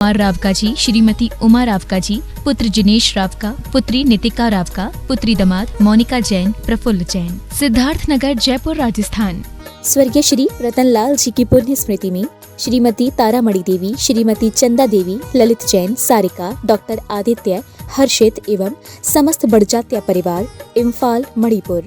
कुमार रावका जी, श्रीमती उमा रावका जी, पुत्र जिनेश रावका, पुत्री नितिका रावका, पुत्री दामाद मोनिका जैन, प्रफुल्ल जैन। सिद्धार्थनगर, जयपुर, राजस्थान। स्वर्गीय श्री रतनलाल जी की पुण्य स्मृति में श्रीमती तारामणि देवी, श्रीमती चंदा देवी, ललित जैन, सारिका, डॉक्टर आदित्य, हर्षित एवं समस्त बड़जात्या परिवार, इम्फाल, मणिपुर।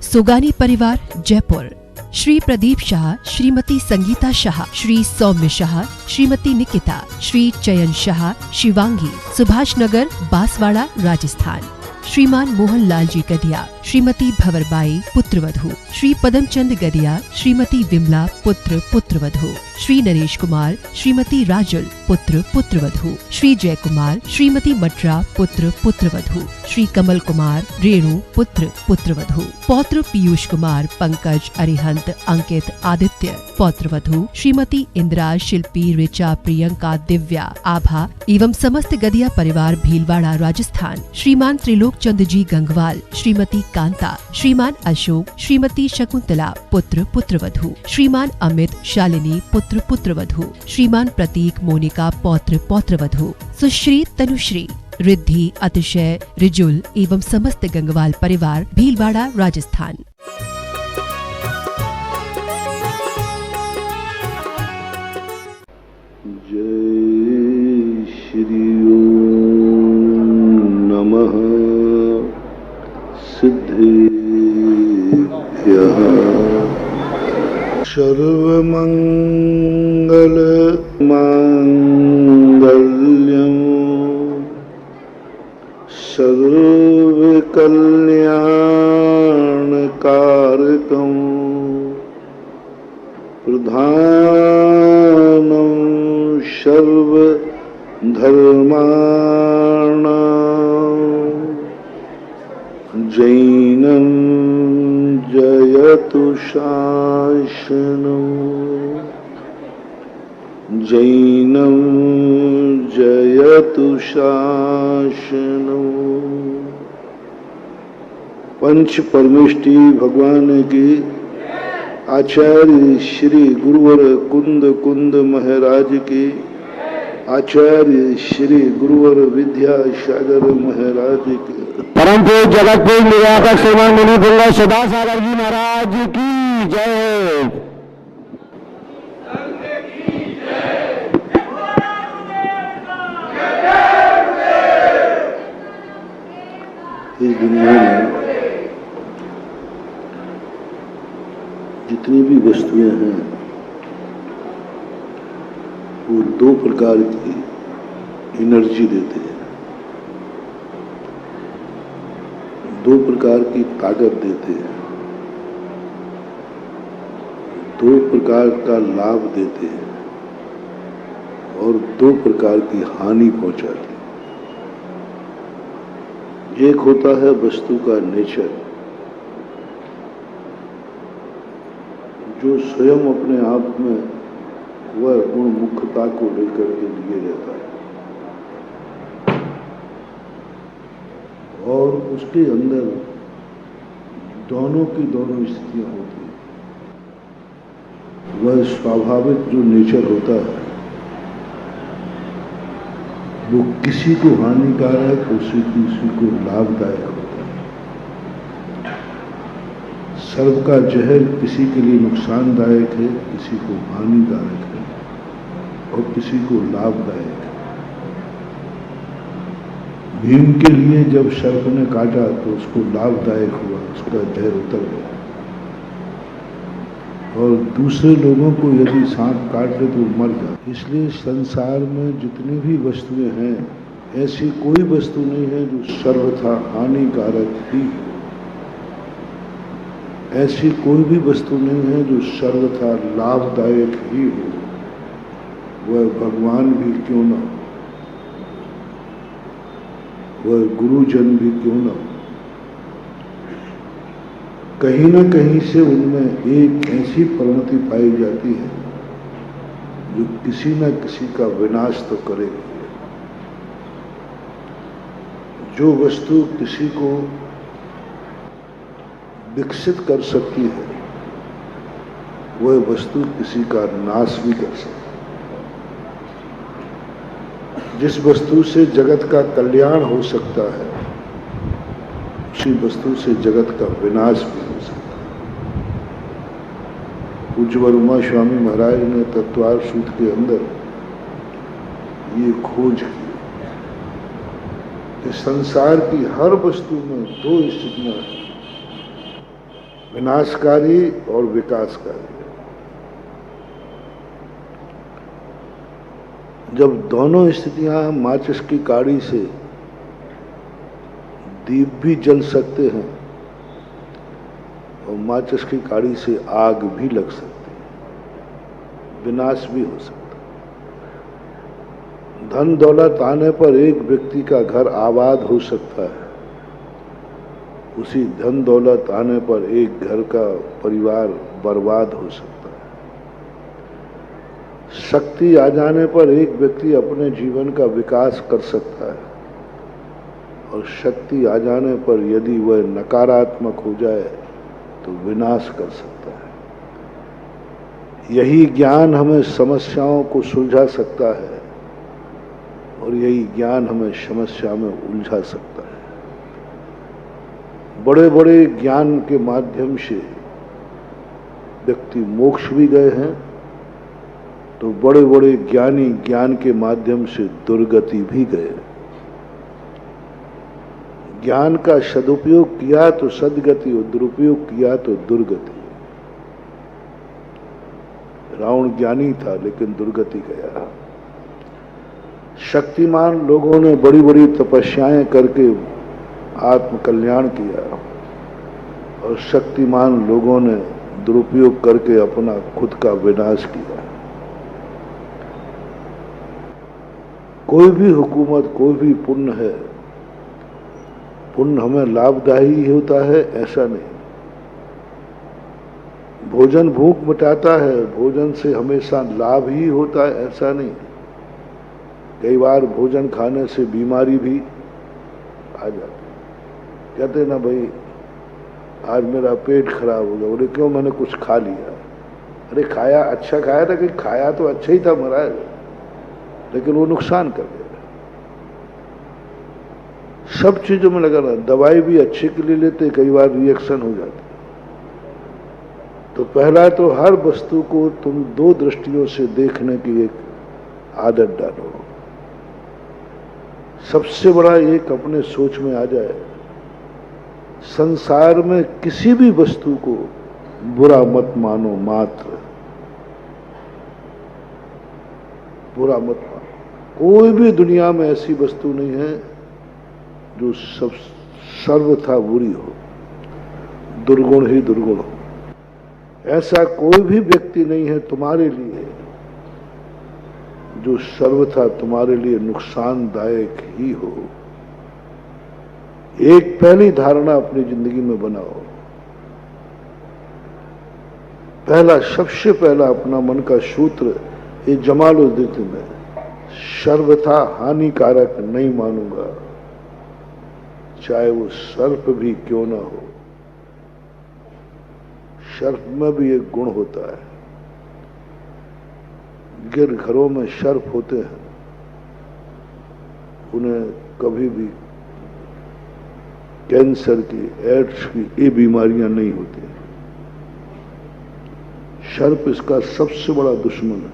सुगानी परिवार, जयपुर। श्री प्रदीप शाह, श्रीमती संगीता शाह, श्री सौम्य शाह, श्रीमती निकिता, श्री चयन शाह, शिवांगी, सुभाष नगर, बांसवाड़ा, राजस्थान। श्रीमान मोहनलाल जी गदिया, श्रीमती भंवरबाई, पुत्रवधू। श्री पदमचंद गदिया, श्रीमती विमला, पुत्र पुत्रवधू। श्री नरेश कुमार, श्रीमती राजुल, पुत्र पुत्रवधू। श्री जय कुमार, श्रीमती मटरा, पुत्र पुत्रवधू। श्री कमल कुमार, रेणु, पुत्र पुत्रवधू। पौत्र पीयूष कुमार, पंकज, अरिहंत, अंकित, आदित्य, पौत्रवधू। श्रीमती इंदिरा, शिल्पी, ऋचा, प्रियंका, दिव्या, आभा एवं समस्त गदिया परिवार, भीलवाड़ा, राजस्थान। श्रीमान त्रिलोक चंद जी गंगवाल, श्रीमती कांता, श्रीमान अशोक, श्रीमती शकुंतला, पुत्र पुत्रवधू। श्रीमान अमित, शालिनी, पुत्र पुत्रवधू। श्रीमान प्रतीक, मोनिका, पौत्र पौत्रवधू। सुश्री तनुश्री, रिद्धि, अतिशय, रिजुल एवं समस्त गंगवाल परिवार, भीलवाड़ा, राजस्थान। जय श्री नमः सिद्धेभ्यः सर्वमंगल मांगल्यं सर्वकल्याणकारकं प्रधानं सर्वधर्माणां जैनं जयतु शासनं जैनं जयतु शासनं। पंच परमेष्टि भगवान की आचार्य श्री गुरुवर कुंद कुंद महाराज की, आचार्य श्री गुरुवर विद्यासागर महाराज की, परम पूज्य जगतपुर निराकर श्रीमान मुनि पुंगव सदा सागर जी महाराज की जय। इस दुनिया में जितनी भी वस्तुएं हैं वो दो प्रकार की एनर्जी देते हैं, दो प्रकार की ताकत देते हैं, दो प्रकार का लाभ देते हैं और दो प्रकार की हानि पहुंचाते हैं। एक होता है वस्तु का नेचर, जो स्वयं अपने आप में वह गुण मुख्यता को लेकर के लिए रहता है और उसके अंदर दोनों की दोनों स्थितियां होती हैं। वह स्वाभाविक जो नेचर होता है वो किसी को हानिकारक, किसी को लाभदायक होता है। सर्व का जहर किसी के लिए नुकसानदायक है, किसी को हानिकारक है और किसी को लाभदायक है। भीम के लिए जब सर्प ने काटा तो उसको लाभदायक हुआ, उसका जहर उतर गया, और दूसरे लोगों को यदि सांप काट ले तो मर जाए। इसलिए संसार में जितनी भी वस्तुएं हैं, ऐसी कोई वस्तु नहीं है जो सर्वथा हानिकारक ही है। ऐसी कोई भी वस्तु नहीं है जो सर्वथा लाभदायक ही हो, वह भगवान भी क्यों न हो, वह गुरुजन भी क्यों न हो। कहीं न कहीं से उनमें एक ऐसी परिणति पाई जाती है जो किसी न किसी का विनाश तो करेगी। जो वस्तु किसी को विकसित कर सकती है, वह वस्तु किसी का नाश भी कर सकती है। जिस वस्तु से जगत का कल्याण हो सकता है, उसी वस्तु से जगत का विनाश भी हो सकता है। पूज्य वरुमा स्वामी महाराज ने तत्वार सूत्र के अंदर ये खोज की कि संसार की हर वस्तु में दो स्थितियां हैं, विनाशकारी और विकासकारी। जब दोनों स्थितियां माचिस की काड़ी से दीप भी जल सकते हैं और माचिस की काड़ी से आग भी लग सकती है, विनाश भी हो सकता है। धन दौलत आने पर एक व्यक्ति का घर आबाद हो सकता है, उसी धन दौलत आने पर एक घर का परिवार बर्बाद हो सकता है। शक्ति आ जाने पर एक व्यक्ति अपने जीवन का विकास कर सकता है और शक्ति आ जाने पर यदि वह नकारात्मक हो जाए तो विनाश कर सकता है। यही ज्ञान हमें समस्याओं को सुलझा सकता है और यही ज्ञान हमें समस्या में उलझा सकता है। बड़े बड़े ज्ञान के माध्यम से व्यक्ति मोक्ष भी गए हैं, तो बड़े बड़े ज्ञानी ज्ञान के माध्यम से दुर्गति भी गए। ज्ञान का सदुपयोग किया तो सदगति और दुरुपयोग किया तो दुर्गति। रावण ज्ञानी था लेकिन दुर्गति गया। शक्तिमान लोगों ने बड़ी बड़ी तपस्याएं करके आत्म कल्याण किया और शक्तिमान लोगों ने दुरुपयोग करके अपना खुद का विनाश किया। कोई भी हुकूमत, कोई भी पुण्य है, पुण्य हमें लाभदायी होता है ऐसा नहीं। भोजन भूख मिटाता है, भोजन से हमेशा लाभ ही होता है ऐसा नहीं। कई बार भोजन खाने से बीमारी भी आ जाती। कहते ना भाई आज मेरा पेट खराब हो गया, बोले क्यों, मैंने कुछ खा लिया। अरे खाया, अच्छा खाया था कि खाया तो अच्छा ही था महाराज, लेकिन वो नुकसान कर गया। सब चीजों में लगा रहा, दवाई भी अच्छे के लिए लेते, कई बार रिएक्शन हो जाते। तो पहला तो हर वस्तु को तुम दो दृष्टियों से देखने की एक आदत डालो। सबसे बड़ा एक अपने सोच में आ जाए, संसार में किसी भी वस्तु को बुरा मत मानो, मात्र बुरा मत मानो। कोई भी दुनिया में ऐसी वस्तु नहीं है जो सब सर्वथा बुरी हो, दुर्गुण ही दुर्गुण हो। ऐसा कोई भी व्यक्ति नहीं है तुम्हारे लिए जो सर्वथा तुम्हारे लिए नुकसानदायक ही हो। एक पहली धारणा अपनी जिंदगी में बनाओ। पहला, सबसे पहला अपना मन का सूत्र ये जमालुद्दीन में, सर्वथा हानिकारक नहीं मानूंगा, चाहे वो सर्प भी क्यों ना हो। सर्प में भी एक गुण होता है। गिर घरों में सर्प होते हैं, उन्हें कभी भी कैंसर की, एड्स की ये बीमारियां नहीं होती। सर्प इसका सबसे बड़ा दुश्मन है,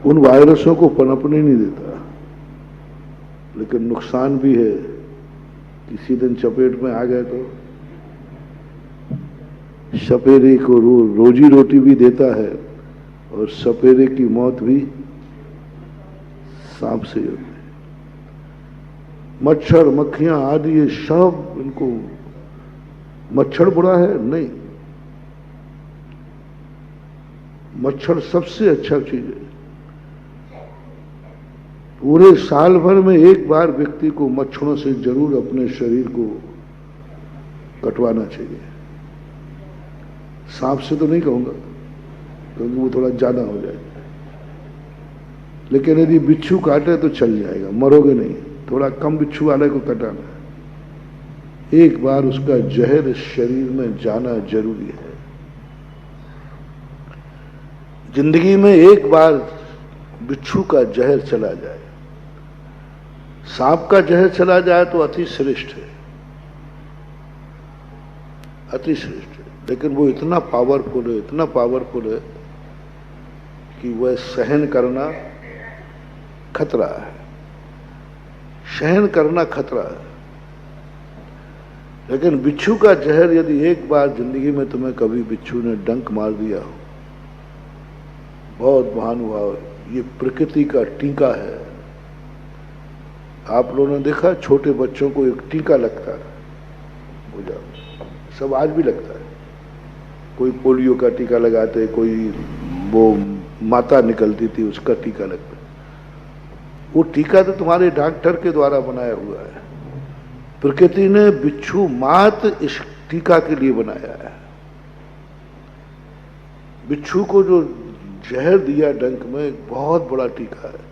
उन वायरसों को पनपने नहीं देता, लेकिन नुकसान भी है। किसी दिन चपेट में आ गए तो सपेरे को रोजी रोटी भी देता है और सपेरे की मौत भी सांप से होती है। मच्छर, मक्खियां आदि ये सब, इनको मच्छर बुरा है नहीं, मच्छर सबसे अच्छा चीज है। पूरे साल भर में एक बार व्यक्ति को मच्छरों से जरूर अपने शरीर को कटवाना चाहिए। सांप से तो नहीं कहूंगा क्योंकि वो थोड़ा ज्यादा हो जाएगा, लेकिन यदि बिच्छू काटे तो चल जाएगा, मरोगे नहीं। थोड़ा कम बिच्छू वाले को कटाना है, एक बार उसका जहर शरीर में जाना जरूरी है। जिंदगी में एक बार बिच्छू का जहर चला जाए, सांप का जहर चला जाए तो अति श्रेष्ठ है, अति श्रेष्ठ है, लेकिन वो इतना पावरफुल है, इतना पावरफुल है कि वह सहन करना खतरा है, सहन करना खतरा है। लेकिन बिच्छू का जहर यदि एक बार जिंदगी में तुम्हें कभी बिच्छू ने डंक मार दिया हो, बहुत महानुभाव, ये प्रकृति का टीका है। आप लोगों ने देखा छोटे बच्चों को एक टीका लगता है, सब आज भी लगता है, कोई पोलियो का टीका लगाते, कोई वो माता निकलती थी उसका टीका लगता है। वो टीका तो तुम्हारे डॉक्टर के द्वारा बनाया हुआ है, प्रकृति ने बिच्छू मात इस टीका के लिए बनाया है। बिच्छू को जो जहर दिया डंक में एक बहुत बड़ा टीका है।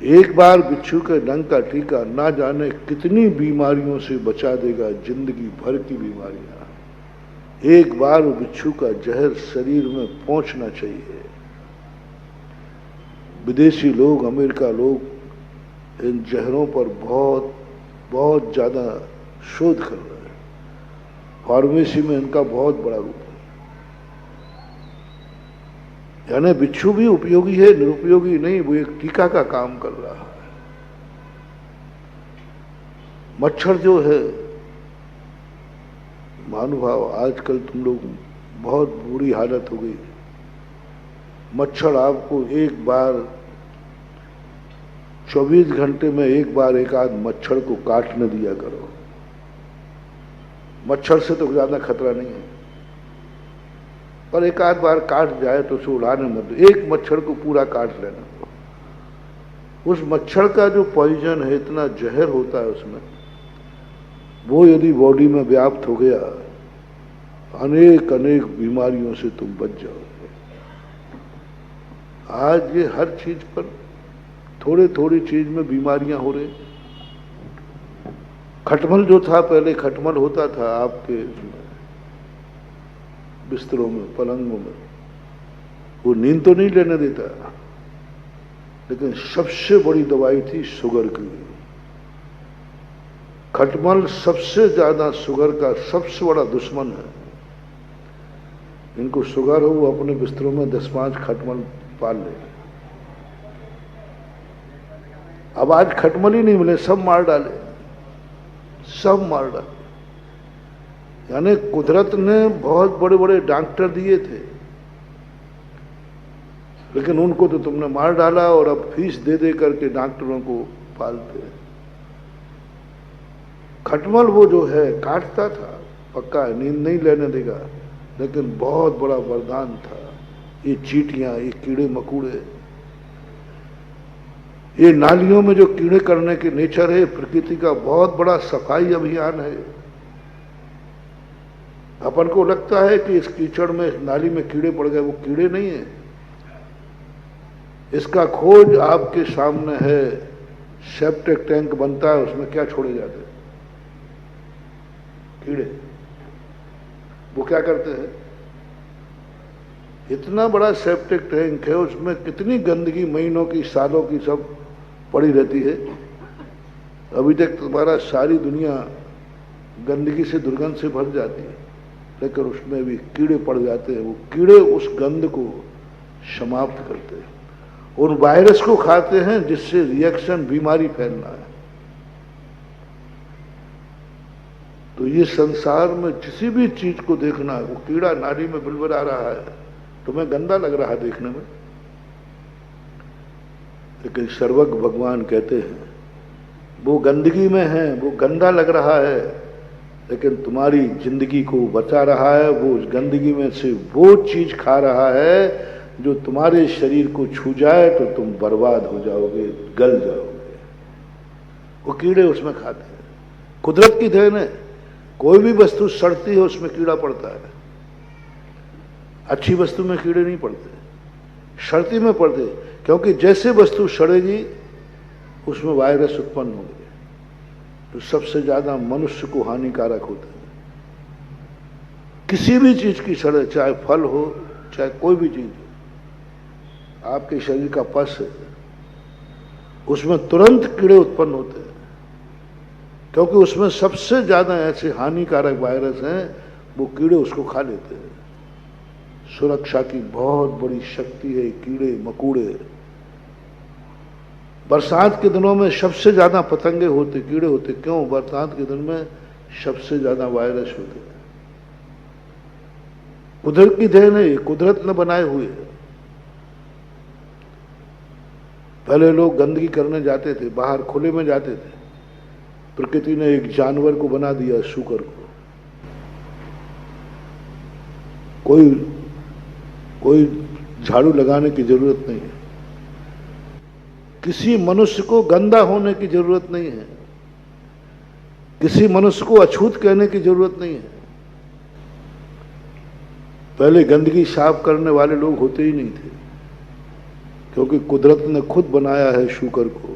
एक बार बिच्छू के डंक का टीका ना जाने कितनी बीमारियों से बचा देगा, जिंदगी भर की बीमारियां। एक बार बिच्छू का जहर शरीर में पहुंचना चाहिए। विदेशी लोग, अमेरिका लोग इन जहरों पर बहुत बहुत ज्यादा शोध कर रहे हैं। फार्मेसी में इनका बहुत बड़ा रूप है। यानी बिच्छू भी उपयोगी है, निरुपयोगी नहीं, वो एक टीका का काम कर रहा है। मच्छर जो है महानुभाव, आजकल तुम लोग बहुत बुरी हालत हो गई। मच्छर आपको एक बार 24 घंटे में एक बार एक आध मच्छर को काटने दिया करो। मच्छर से तो ज्यादा खतरा नहीं है, पर एक आध बार काट जाए तो उसे उड़ाने मत दो। एक मच्छर को पूरा काट लेना। उस मच्छर का जो पॉइजन है, इतना जहर होता है उसमें, वो यदि बॉडी में व्याप्त हो गया, अनेक अनेक बीमारियों से तुम बच जाओगे। आज ये हर चीज पर थोड़े थोड़ी चीज में बीमारियां हो रही। खटमल जो था, पहले खटमल होता था आपके बिस्तरों में, पलंगों में, वो नींद तो नहीं लेने देता, लेकिन सबसे बड़ी दवाई थी शुगर की। खटमल सबसे ज्यादा शुगर का सबसे बड़ा दुश्मन है। इनको शुगर हो, वो अपने बिस्तरों में 10-5 खटमल पाल ले। अब आज खटमल ही नहीं मिले, सब मार डाले, सब मार डाले। यानी कुदरत ने बहुत बड़े बड़े डॉक्टर दिए थे, लेकिन उनको तो तुमने मार डाला और अब फीस दे दे करके डॉक्टरों को पालते हैं। खटमल वो जो है काटता था, पक्का है, नींद नहीं लेने देगा, लेकिन बहुत बड़ा वरदान था। ये चींटियां, ये कीड़े मकोड़े, ये नालियों में जो कीड़े करने के नेचर है, प्रकृति का बहुत बड़ा सफाई अभियान है। अपन को लगता है कि इस कीचड़ में, इस नाली में कीड़े पड़ गए, वो कीड़े नहीं है। इसका खोज आपके सामने है। सेप्टिक टैंक बनता है, उसमें क्या छोड़े जाते हैं? कीड़े। वो क्या करते हैं? इतना बड़ा सेप्टिक टैंक है, उसमें कितनी गंदगी महीनों की, सालों की सब पड़ी रहती है। अभी तक तुम्हारा सारी दुनिया गंदगी से, दुर्गंध से भर जाती है, लेकिन उसमें भी कीड़े पड़ जाते हैं। वो कीड़े उस गंध को समाप्त करते हैं, उन वायरस को खाते हैं जिससे रिएक्शन, बीमारी फैलना है। तो ये संसार में किसी भी चीज को देखना है, वो कीड़ा नाली में बिलबिला रहा है, तुम्हें गंदा लग रहा है देखने में, लेकिन सर्वज्ञ भगवान कहते हैं वो गंदगी में है, वो गंदा लग रहा है, लेकिन तुम्हारी जिंदगी को बचा रहा है। वो उस गंदगी में से वो चीज खा रहा है जो तुम्हारे शरीर को छू जाए तो तुम बर्बाद हो जाओगे, गल जाओगे। वो कीड़े उसमें खाते हैं। कुदरत की देन है, कोई भी वस्तु सड़ती है उसमें कीड़ा पड़ता है। अच्छी वस्तु में कीड़े नहीं पड़ते, सड़ती में पड़ते, क्योंकि जैसे वस्तु सड़ेगी उसमें वायरस उत्पन्न होंगे, तो सबसे ज्यादा मनुष्य को हानिकारक होता है। किसी भी चीज की सड़े, चाहे फल हो, चाहे कोई भी चीज हो, आपके शरीर का पस है, उसमें तुरंत कीड़े उत्पन्न होते हैं, क्योंकि उसमें सबसे ज्यादा ऐसे हानिकारक वायरस हैं, वो कीड़े उसको खा लेते हैं। सुरक्षा की बहुत बड़ी शक्ति है कीड़े मकोड़े। बरसात के दिनों में सबसे ज्यादा पतंगे होते, कीड़े होते। क्यों? बरसात के दिन में सबसे ज्यादा वायरस होते हैं। कुदरत की देन है, कुदरत ने बनाए हुए हैं। पहले लोग गंदगी करने जाते थे, बाहर खुले में जाते थे, प्रकृति ने एक जानवर को बना दिया, सूकर को। कोई झाड़ू लगाने की जरूरत नहीं है, किसी मनुष्य को गंदा होने की जरूरत नहीं है, किसी मनुष्य को अछूत कहने की जरूरत नहीं है। पहले गंदगी साफ करने वाले लोग होते ही नहीं थे, क्योंकि कुदरत ने खुद बनाया है शूकर को।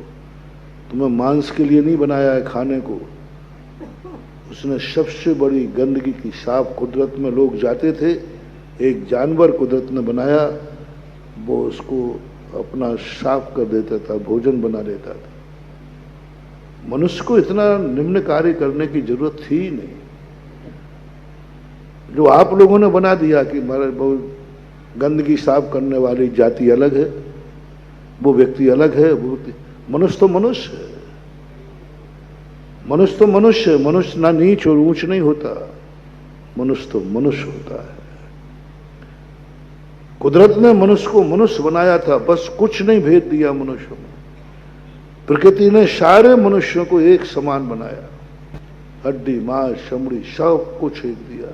तुम्हें मांस के लिए नहीं बनाया है, खाने को। उसने सबसे बड़ी गंदगी की साफ कुदरत में लोग जाते थे, एक जानवर कुदरत ने बनाया, वो उसको अपना साफ कर देता था, भोजन बना लेता था। मनुष्य को इतना निम्न कार्य करने की जरूरत थी ही नहीं, जो आप लोगों ने बना दिया कि गंदगी साफ करने वाली जाति अलग है, वो व्यक्ति अलग है। मनुष्य तो मनुष्य है, मनुष्य तो मनुष्य है। मनुष्य ना नीच और ऊंच नहीं होता, मनुष्य तो मनुष्य होता है। कुदरत ने मनुष्य को मनुष्य बनाया था, बस कुछ नहीं भेद दिया मनुष्य में। प्रकृति ने सारे मनुष्यों को एक समान बनाया, हड्डी मांस चमड़ी सब कुछ एक दिया,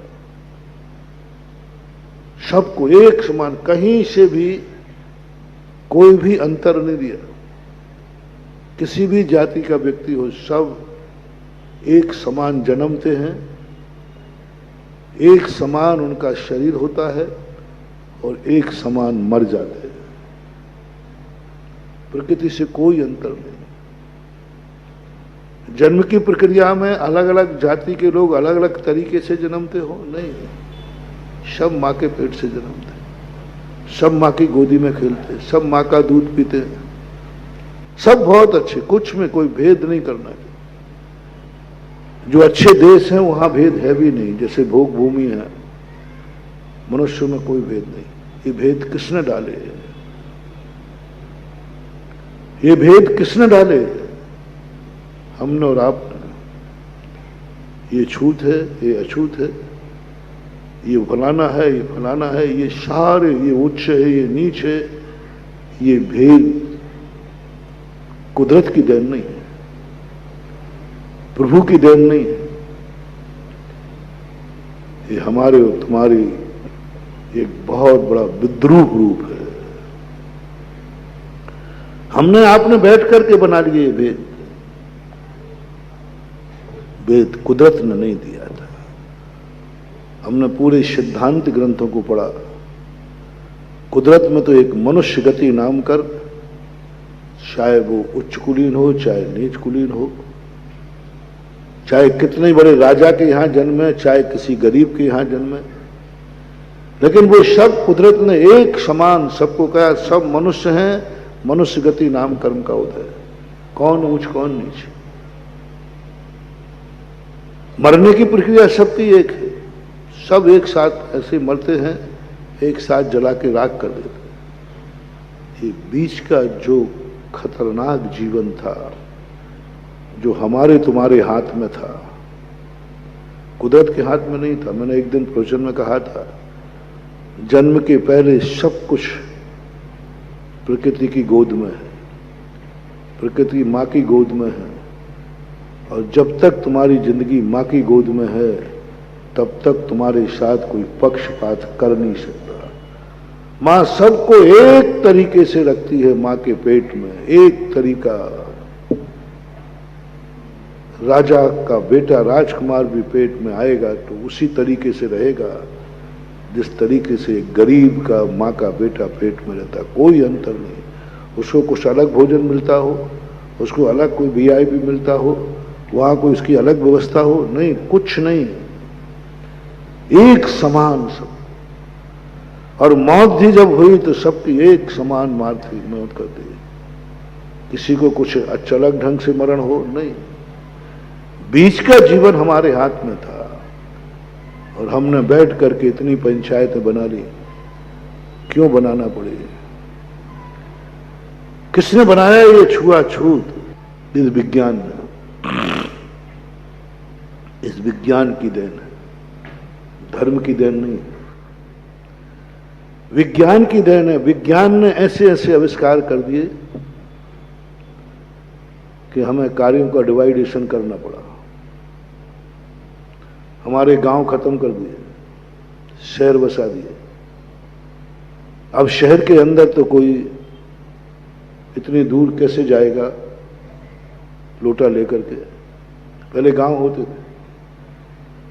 सबको एक समान, कहीं से भी कोई भी अंतर नहीं दिया। किसी भी जाति का व्यक्ति हो, सब एक समान जन्मते हैं, एक समान उनका शरीर होता है और एक समान मर जाते हैं। प्रकृति से कोई अंतर नहीं। जन्म की प्रक्रिया में अलग अलग जाति के लोग अलग अलग तरीके से जन्मते हो? नहीं, सब माँ के पेट से जन्मते, सब माँ की गोदी में खेलते, सब माँ का दूध पीते, सब बहुत अच्छे, कुछ में कोई भेद नहीं करना चाहिए। जो अच्छे देश हैं वहां भेद है भी नहीं, जैसे भोग भूमि है, मनुष्यों में कोई भेद नहीं। ये भेद किसने डाले? ये भेद किसने डाले? हमने और आपने। ये छूत है, ये अछूत है, ये फलाना है, ये फलाना है, ये सारे, ये उच्च है, ये नीच है। ये भेद कुदरत की देन नहीं है, प्रभु की देन नहीं है। ये हमारे और तुम्हारी एक बहुत बड़ा विद्रूप रूप है। हमने आपने बैठ करके बना लिए भेद। वेद कुदरत ने नहीं दिया था। हमने पूरे सिद्धांत ग्रंथों को पढ़ा। कुदरत में तो एक मनुष्य गति नाम कर, चाहे वो उच्च कुलीन हो चाहे नीच कुलीन हो, चाहे कितने बड़े राजा के यहां जन्मे, चाहे किसी गरीब के यहां जन्मे, लेकिन वो सब कुदरत ने एक समान सबको कहा, सब मनुष्य हैं। मनुष्य गति नाम कर्म का उदय, कौन ऊंच कौन नीच। मरने की प्रक्रिया सबकी एक है, सब एक साथ ऐसे मरते हैं, एक साथ जला के राख कर देते हैं। ये बीच का जो खतरनाक जीवन था, जो हमारे तुम्हारे हाथ में था, कुदरत के हाथ में नहीं था। मैंने एक दिन प्रवचन में कहा था, जन्म के पहले सब कुछ प्रकृति की गोद में है, प्रकृति माँ की गोद में है, और जब तक तुम्हारी जिंदगी माँ की गोद में है तब तक तुम्हारे साथ कोई पक्षपात कर नहीं सकता। माँ सबको एक तरीके से रखती है, माँ के पेट में एक तरीका। राजा का बेटा राजकुमार भी पेट में आएगा तो उसी तरीके से रहेगा जिस तरीके से गरीब का माँ का बेटा पेट में रहता। कोई अंतर नहीं। उसको कुछ अलग भोजन मिलता हो, उसको अलग कोई वीआईपी मिलता हो, वहां कोई उसकी अलग व्यवस्था हो, नहीं, कुछ नहीं, एक समान सब। और मौत भी जब हुई तो सबकी एक समान मार थी, मौत कर दी। किसी को कुछ अचानक ढंग से मरण हो, नहीं, बीच का जीवन हमारे हाथ में था और हमने बैठ करके इतनी पंचायतें बना ली। क्यों बनाना पड़े? किसने बनाया ये छुआछूत? इस विज्ञान ने, इस विज्ञान की देन है, धर्म की देन नहीं, विज्ञान की देन है। विज्ञान ने ऐसे ऐसे आविष्कार कर दिए कि हमें कार्यों का डिवाइडेशन करना पड़ा। हमारे गांव खत्म कर दिए, शहर बसा दिए। अब शहर के अंदर तो कोई इतनी दूर कैसे जाएगा लोटा लेकर के? पहले गांव होते थे,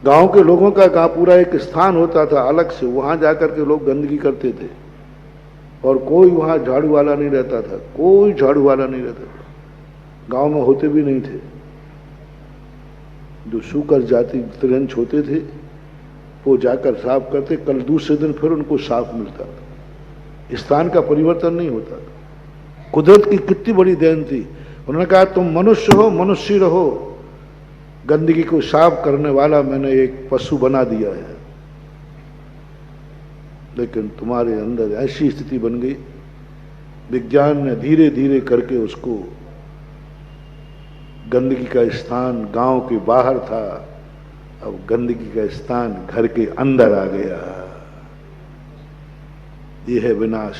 गांव के लोगों का पूरा एक स्थान होता था अलग से, वहां जाकर के लोग गंदगी करते थे और कोई वहां झाड़ू वाला नहीं रहता था, कोई झाड़ू वाला नहीं रहता था, गांव में होते भी नहीं थे। जो सूकर जाति तिरंज होते थे वो जाकर साफ करते, कल दूसरे दिन फिर उनको साफ मिलता था। स्थान का परिवर्तन नहीं होता था। कुदरत की कितनी बड़ी देन थी। उन्होंने कहा तुम मनुष्य हो, मनुष्य रहो, गंदगी को साफ करने वाला मैंने एक पशु बना दिया है। लेकिन तुम्हारे अंदर ऐसी स्थिति बन गई, विज्ञान ने धीरे धीरे करके उसको, गंदगी का स्थान गांव के बाहर था, अब गंदगी का स्थान घर के अंदर आ गया। यह है विनाश,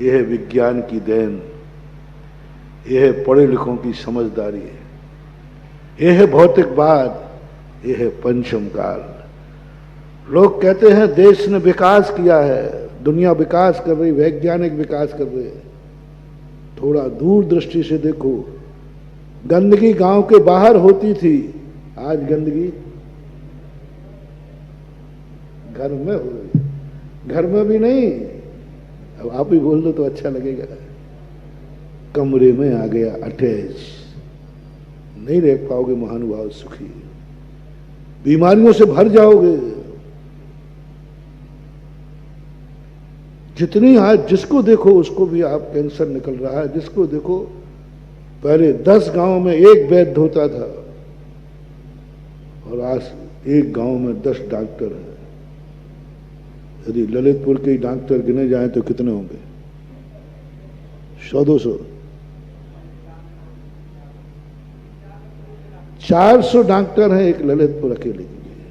यह है विज्ञान की देन, यह है पढ़े लिखों की समझदारी, यह है भौतिकवाद, यह है पंचम काल। लोग कहते हैं देश ने विकास किया है, दुनिया विकास कर रही, वैज्ञानिक विकास कर रहे हैं। थोड़ा दूर दृष्टि से देखो, गंदगी गांव के बाहर होती थी, आज गंदगी घर में हो रही। घर में भी नहीं, अब आप ही बोल दो तो अच्छा लगेगा, कमरे में आ गया अटैच। नहीं रह पाओगे महानुभाव सुखी, बीमारियों से भर जाओगे। जितनी आज जिसको देखो उसको भी आप कैंसर निकल रहा है, जिसको देखो। पहले 10 गांव में एक वैद्य होता था और आज एक गांव में 10 डॉक्टर हैं। यदि ललितपुर के डॉक्टर गिने जाएं तो कितने होंगे? 100-200, 400 डॉक्टर हैं एक ललितपुर अकेले के लिए।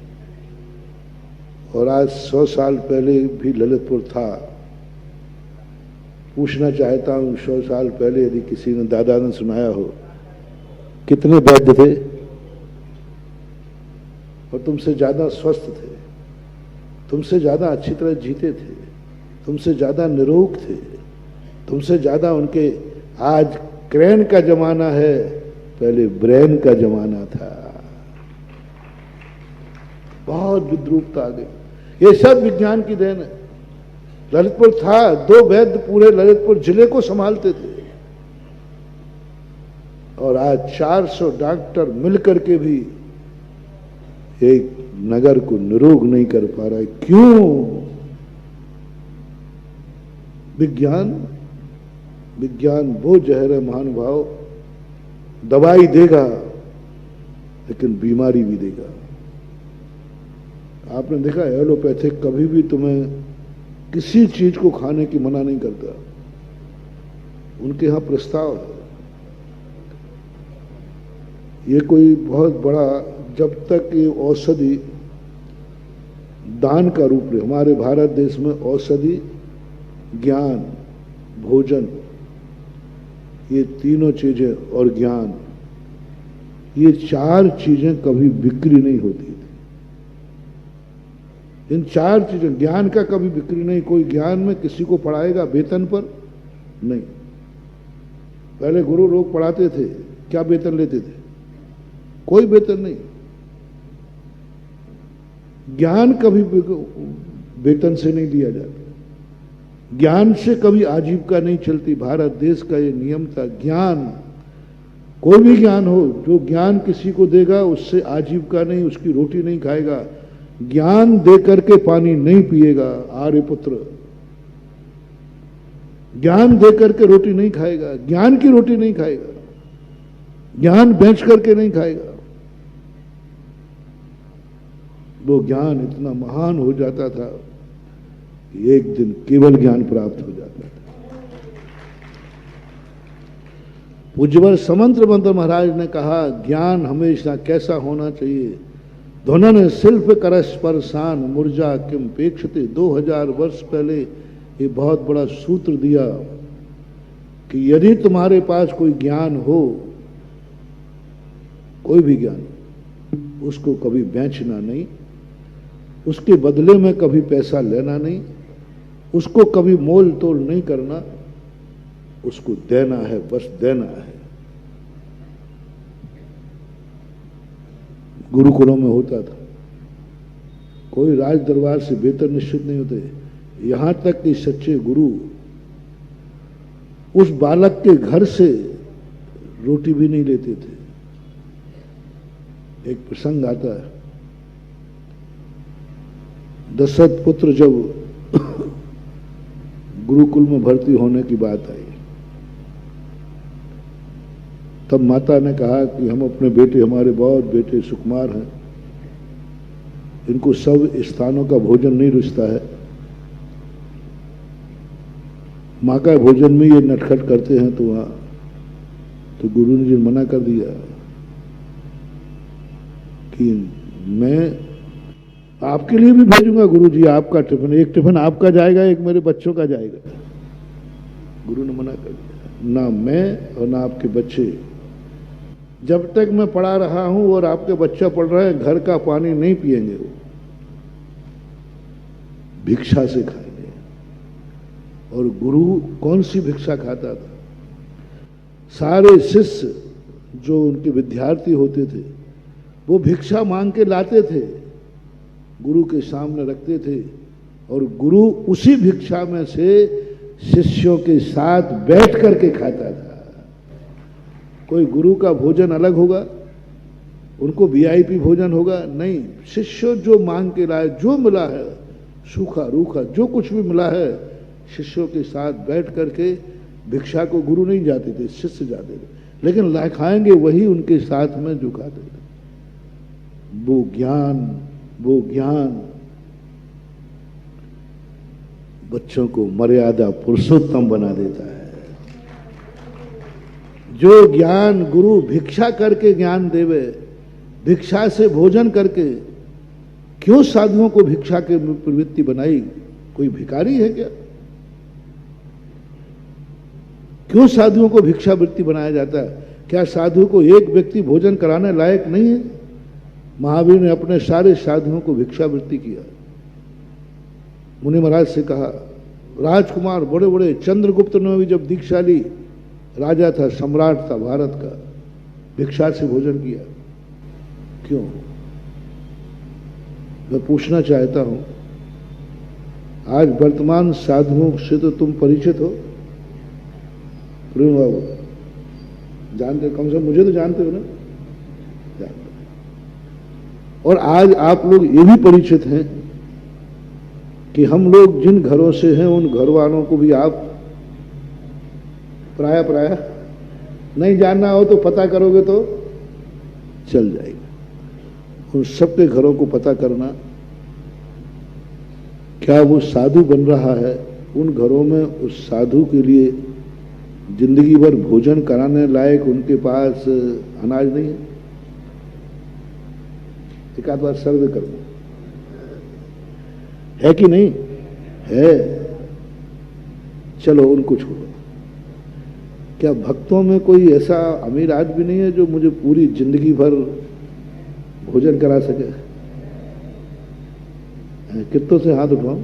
और आज 100 साल पहले भी ललितपुर था। पूछना चाहता हूं, 100 साल पहले यदि किसी ने दादा ने सुनाया हो, कितने वैद्य थे और तुमसे ज्यादा स्वस्थ थे, तुमसे ज्यादा अच्छी तरह जीते थे, तुमसे ज्यादा निरोग थे, तुमसे ज्यादा उनके। आज क्रेन का जमाना है, पहले ब्रेन का जमाना था। बहुत विद्रूपता आ गई। ये सब विज्ञान की देन है। ललितपुर था, 2 वैद्य पूरे ललितपुर जिले को संभालते थे और आज 400 डॉक्टर मिलकर के भी एक नगर को निरोग नहीं कर पा रहा है। क्यों? विज्ञान, विज्ञान वो जहर है महानुभाव, दवाई देगा लेकिन बीमारी भी देगा। आपने देखा एलोपैथिक कभी भी तुम्हें किसी चीज को खाने की मना नहीं करता, उनके यहां प्रस्ताव है। ये कोई बहुत बड़ा, जब तक ये औषधि दान का रूप ले, हमारे भारत देश में औषधि, ज्ञान, भोजन, ये तीनों चीजें और ज्ञान, ये 4 चीजें कभी बिक्री नहीं होती थी। इन 4 चीजें, ज्ञान का कभी बिक्री नहीं। कोई ज्ञान में किसी को पढ़ाएगा वेतन पर? नहीं। पहले गुरु लोग पढ़ाते थे, क्या वेतन लेते थे? कोई वेतन नहीं। ज्ञान कभी वेतन से नहीं दिया जाता। ज्ञान से कभी आजीविका नहीं चलती। भारत देश का ये नियम था, ज्ञान, कोई भी ज्ञान हो, जो ज्ञान किसी को देगा उससे आजीविका नहीं, उसकी रोटी नहीं खाएगा। ज्ञान देकर के पानी नहीं पिएगा आर्यपुत्र, ज्ञान देकर के रोटी नहीं खाएगा, ज्ञान की रोटी नहीं खाएगा, ज्ञान बेच करके नहीं खाएगा। वो ज्ञान इतना महान हो जाता था कि एक दिन केवल ज्ञान प्राप्त हो जाता था। पूज्यवर समंत्र मंत्र महाराज ने कहा, ज्ञान हमेशा कैसा होना चाहिए। ध्वनन शिल्प करस परसान मुर्जा किम पेक्षते। 2000 वर्ष पहले ये बहुत बड़ा सूत्र दिया कि यदि तुम्हारे पास कोई ज्ञान हो, कोई भी ज्ञान, उसको कभी बेचना नहीं, उसके बदले में कभी पैसा लेना नहीं, उसको कभी मोल तोल नहीं करना, उसको देना है, बस देना है। गुरुकुलों में होता था, कोई राज दरबार से बेहतर निश्चित नहीं होते। यहां तक कि सच्चे गुरु उस बालक के घर से रोटी भी नहीं लेते थे। एक प्रसंग आता है, दशरथ पुत्र जब गुरुकुल में भर्ती होने की बात आई, तब माता ने कहा कि हम अपने बेटे, हमारे बहुत बेटे सुकुमार हैं, इनको सब स्थानों का भोजन नहीं रुचता है, माँ का भोजन में ये नटखट करते हैं, तो गुरु ने जी मना कर दिया कि मैं आपके लिए भी भेजूंगा गुरुजी आपका टिफिन, एक टिफिन आपका जाएगा, एक मेरे बच्चों का जाएगा। गुरु ने मना कर दिया, ना मैं और ना आपके बच्चे, जब तक मैं पढ़ा रहा हूं और आपके बच्चा पढ़ रहा है, घर का पानी नहीं पिएंगे, वो भिक्षा से खाएंगे। और गुरु कौन सी भिक्षा खाता था? सारे शिष्य जो उनके विद्यार्थी होते थे, वो भिक्षा मांग के लाते थे, गुरु के सामने रखते थे, और गुरु उसी भिक्षा में से शिष्यों के साथ बैठ करके खाता था। कोई गुरु का भोजन अलग होगा, उनको वीआईपी भोजन होगा? नहीं, शिष्य जो मांग के लाए, जो मिला है, सूखा रूखा जो कुछ भी मिला है, शिष्यों के साथ बैठ करके, भिक्षा को गुरु नहीं जाते थे, शिष्य जाते थे, लेकिन ला खाएंगे वही उनके साथ में जो खाते थे। वो ज्ञान बच्चों को मर्यादा पुरुषोत्तम बना देता है। जो ज्ञान गुरु भिक्षा करके ज्ञान देवे, भिक्षा से भोजन करके, क्यों साधुओं को भिक्षा की प्रवृत्ति बनाई? कोई भिखारी है क्या? क्यों साधुओं को भिक्षा वृत्ति बनाया जाता है? क्या साधु को एक व्यक्ति भोजन कराने लायक नहीं है? महावीर ने अपने सारे साधुओं को भिक्षा वृत्ति किया। मुनि महाराज से कहा, राजकुमार बड़े बड़े, चंद्रगुप्त ने भी जब दीक्षाली राजा था, सम्राट था भारत का, भिक्षा से भोजन किया। क्यों? मैं पूछना चाहता हूं, आज वर्तमान साधुओं से तो तुम परिचित हो प्रेम बाबू, जानते, कम से कम मुझे तो जानते हो ना, जानते। और आज आप लोग ये भी परिचित हैं कि हम लोग जिन घरों से हैं, उन घर वालों को भी आप प्राय नहीं जानना हो तो पता करोगे तो चल जाएगा। उन सबके घरों को पता करना, क्या वो साधु बन रहा है, उन घरों में उस साधु के लिए जिंदगी भर भोजन कराने लायक उनके पास अनाज नहीं है? एक आध बार सर्वे कर दो, है कि नहीं है? चलो उनको छोड़ो। क्या भक्तों में कोई ऐसा अमीर आदमी नहीं है जो मुझे पूरी जिंदगी भर भोजन करा सके? कितनों से हाथ उठाऊं?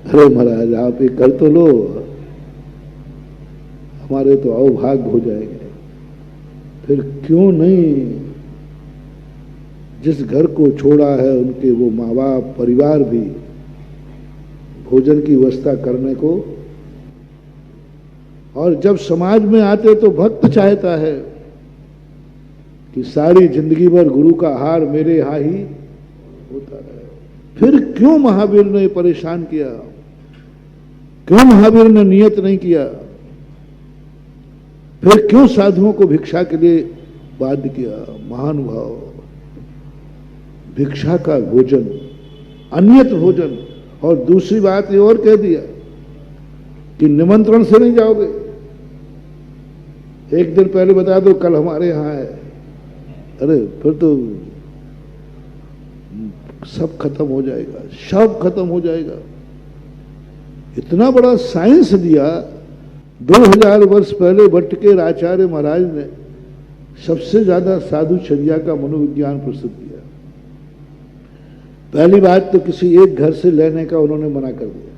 अरे महाराज आप ये कर तो लो, हमारे तो अवभाग्य हो जाएंगे। फिर क्यों नहीं? जिस घर को छोड़ा है उनके वो माँ बाप, परिवार भी भोजन की व्यवस्था करने को, और जब समाज में आते तो भक्त चाहता है कि सारी जिंदगी भर गुरु का आहार मेरे यहाँ ही होता रहे। फिर क्यों महावीर ने परेशान किया? क्यों महावीर ने नियत नहीं किया? फिर क्यों साधुओं को भिक्षा के लिए बाध्य किया? महानुभाव, भिक्षा का भोजन, अन्यत भोजन। और दूसरी बात ये और कह दिया कि निमंत्रण से नहीं जाओगे। एक दिन पहले बता दो कल हमारे यहां है, अरे फिर तो सब खत्म हो जाएगा, सब खत्म हो जाएगा। इतना बड़ा साइंस दिया। 2000 वर्ष पहले भट्ट के आचार्य महाराज ने सबसे ज्यादा साधुचर्या का मनोविज्ञान प्रस्तुत किया। पहली बात तो किसी एक घर से लेने का उन्होंने मना कर दिया।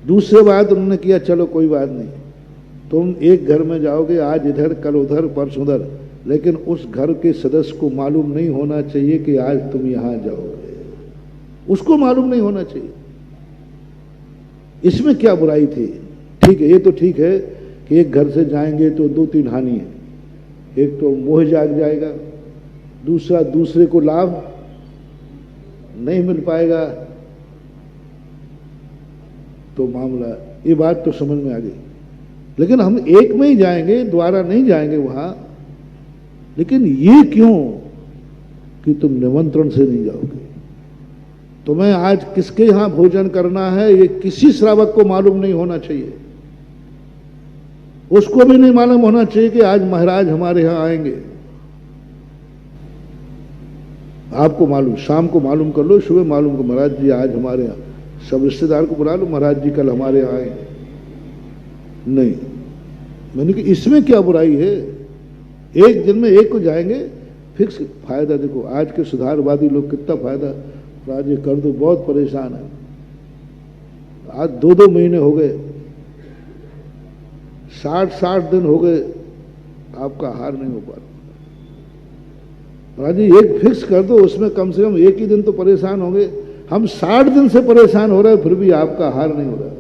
दूसरी बात उन्होंने किया, चलो कोई बात नहीं, तुम एक घर में जाओगे, आज इधर कल उधर परसों उधर, लेकिन उस घर के सदस्य को मालूम नहीं होना चाहिए कि आज तुम यहां जाओगे। उसको मालूम नहीं होना चाहिए। इसमें क्या बुराई थी? ठीक है, ये तो ठीक है कि एक घर से जाएंगे तो 2-3 हानि है। एक तो मोह जाग जाएगा, दूसरा दूसरे को लाभ नहीं मिल पाएगा। तो मामला, ये बात तो समझ में आ गई। लेकिन हम एक में ही जाएंगे, द्वारा नहीं जाएंगे वहां। लेकिन ये क्यों कि तुम निमंत्रण से नहीं जाओगे? तुम्हें आज किसके यहां भोजन करना है ये किसी श्रावक को मालूम नहीं होना चाहिए। उसको भी नहीं मालूम होना चाहिए कि आज महाराज हमारे यहां आएंगे। आपको मालूम, शाम को मालूम कर लो, सुबह मालूम कर, महाराज जी आज हमारे यहाँ। सब रिश्तेदार को बुला लो, महाराज जी कल हमारे यहाँ आएंगे। नहीं, मैंने कि इसमें क्या बुराई है? एक दिन में एक को जाएंगे, फिक्स फायदा। देखो आज के सुधारवादी लोग कितना फायदा, आज ये कर दो, बहुत परेशान है। आज 2-2 महीने हो गए, 60-60 दिन हो गए, आपका हार नहीं हो पा रहा। महाराज जी एक फिक्स कर दो, उसमें कम से कम एक ही दिन तो परेशान होंगे। हम 60 दिन से परेशान हो रहे हैं, फिर भी आपका हार नहीं हो रहा।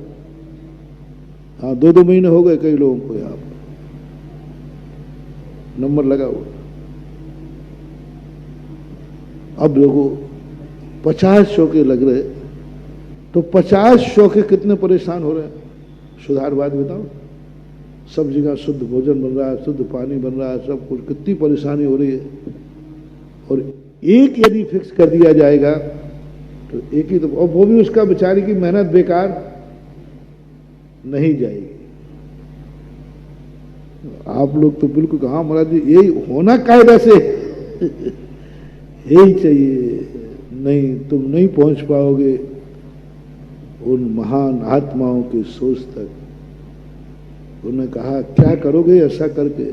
हाँ 2-2 महीने हो गए कई लोगों को यहाँ पर नंबर लगा हुआ। अब लोगों 50 शौके लग रहे, तो 50 शौके कितने परेशान हो रहे हैं? सुधारवाद बताओ। सब जगह शुद्ध भोजन बन रहा है, शुद्ध पानी बन रहा है, सब कुछ, कितनी परेशानी हो रही है। और एक यदि फिक्स कर दिया जाएगा तो एक ही तो, और वो भी उसका बेचारी की मेहनत बेकार नहीं जाएगी। आप लोग तो बिल्कुल कहा महाराज जी यही होना कायदा से यही चाहिए, नहीं तुम नहीं पहुंच पाओगे उन महान आत्माओं की सोच तक। उन्होंने कहा क्या करोगे ऐसा करके,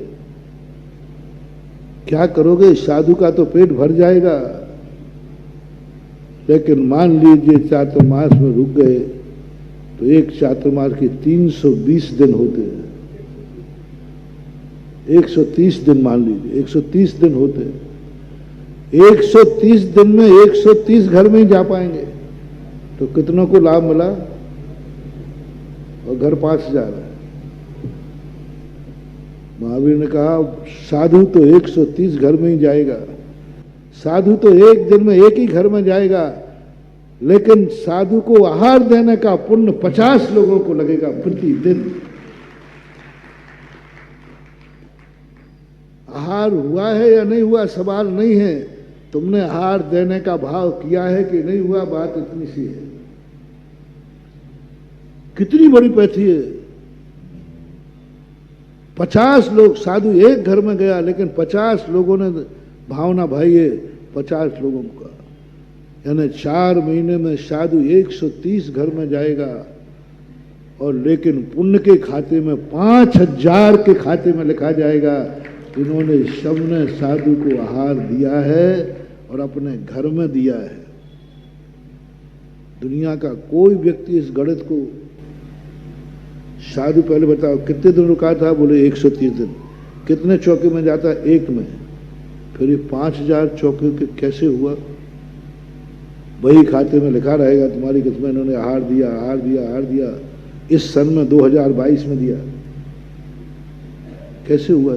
क्या करोगे? साधु का तो पेट भर जाएगा, लेकिन मान लीजिए चातुर्मास में रुक गए तो एक चातुर्मास के 320 दिन होते हैं। 130 दिन मान लीजिए, 130 दिन होते हैं। 130 दिन में 130 घर में ही जा पाएंगे तो कितनों को लाभ मिला? और घर 5000 है। महावीर ने कहा साधु तो 130 घर में ही जाएगा, साधु तो एक दिन में एक ही घर में जाएगा, लेकिन साधु को आहार देने का पुण्य 50 लोगों को लगेगा प्रतिदिन। आहार हुआ है या नहीं हुआ सवाल नहीं है, तुमने आहार देने का भाव किया है कि नहीं हुआ, बात इतनी सी है। कितनी बड़ी पैठी है। 50 लोग, साधु एक घर में गया लेकिन 50 लोगों ने भावना भाई है 50 लोगों का, यानी 4 महीने में साधु 130 घर में जाएगा। और लेकिन पुण्य के खाते में 5000 के खाते में लिखा जाएगा इन्होंने सबने साधु को आहार दिया है और अपने घर में दिया है। दुनिया का कोई व्यक्ति इस गणित को, साधु पहले बताओ कितने दिन रुका था? बोले 130 दिन। कितने चौके में जाता? एक में। फिर ये 5000 चौके के कैसे हुआ? वही खाते में लिखा रहेगा तुम्हारी किस्मत, इन्होंने आहार दिया, आहार दिया, आहार दिया। इस सन में 2022 में दिया। कैसे हुआ?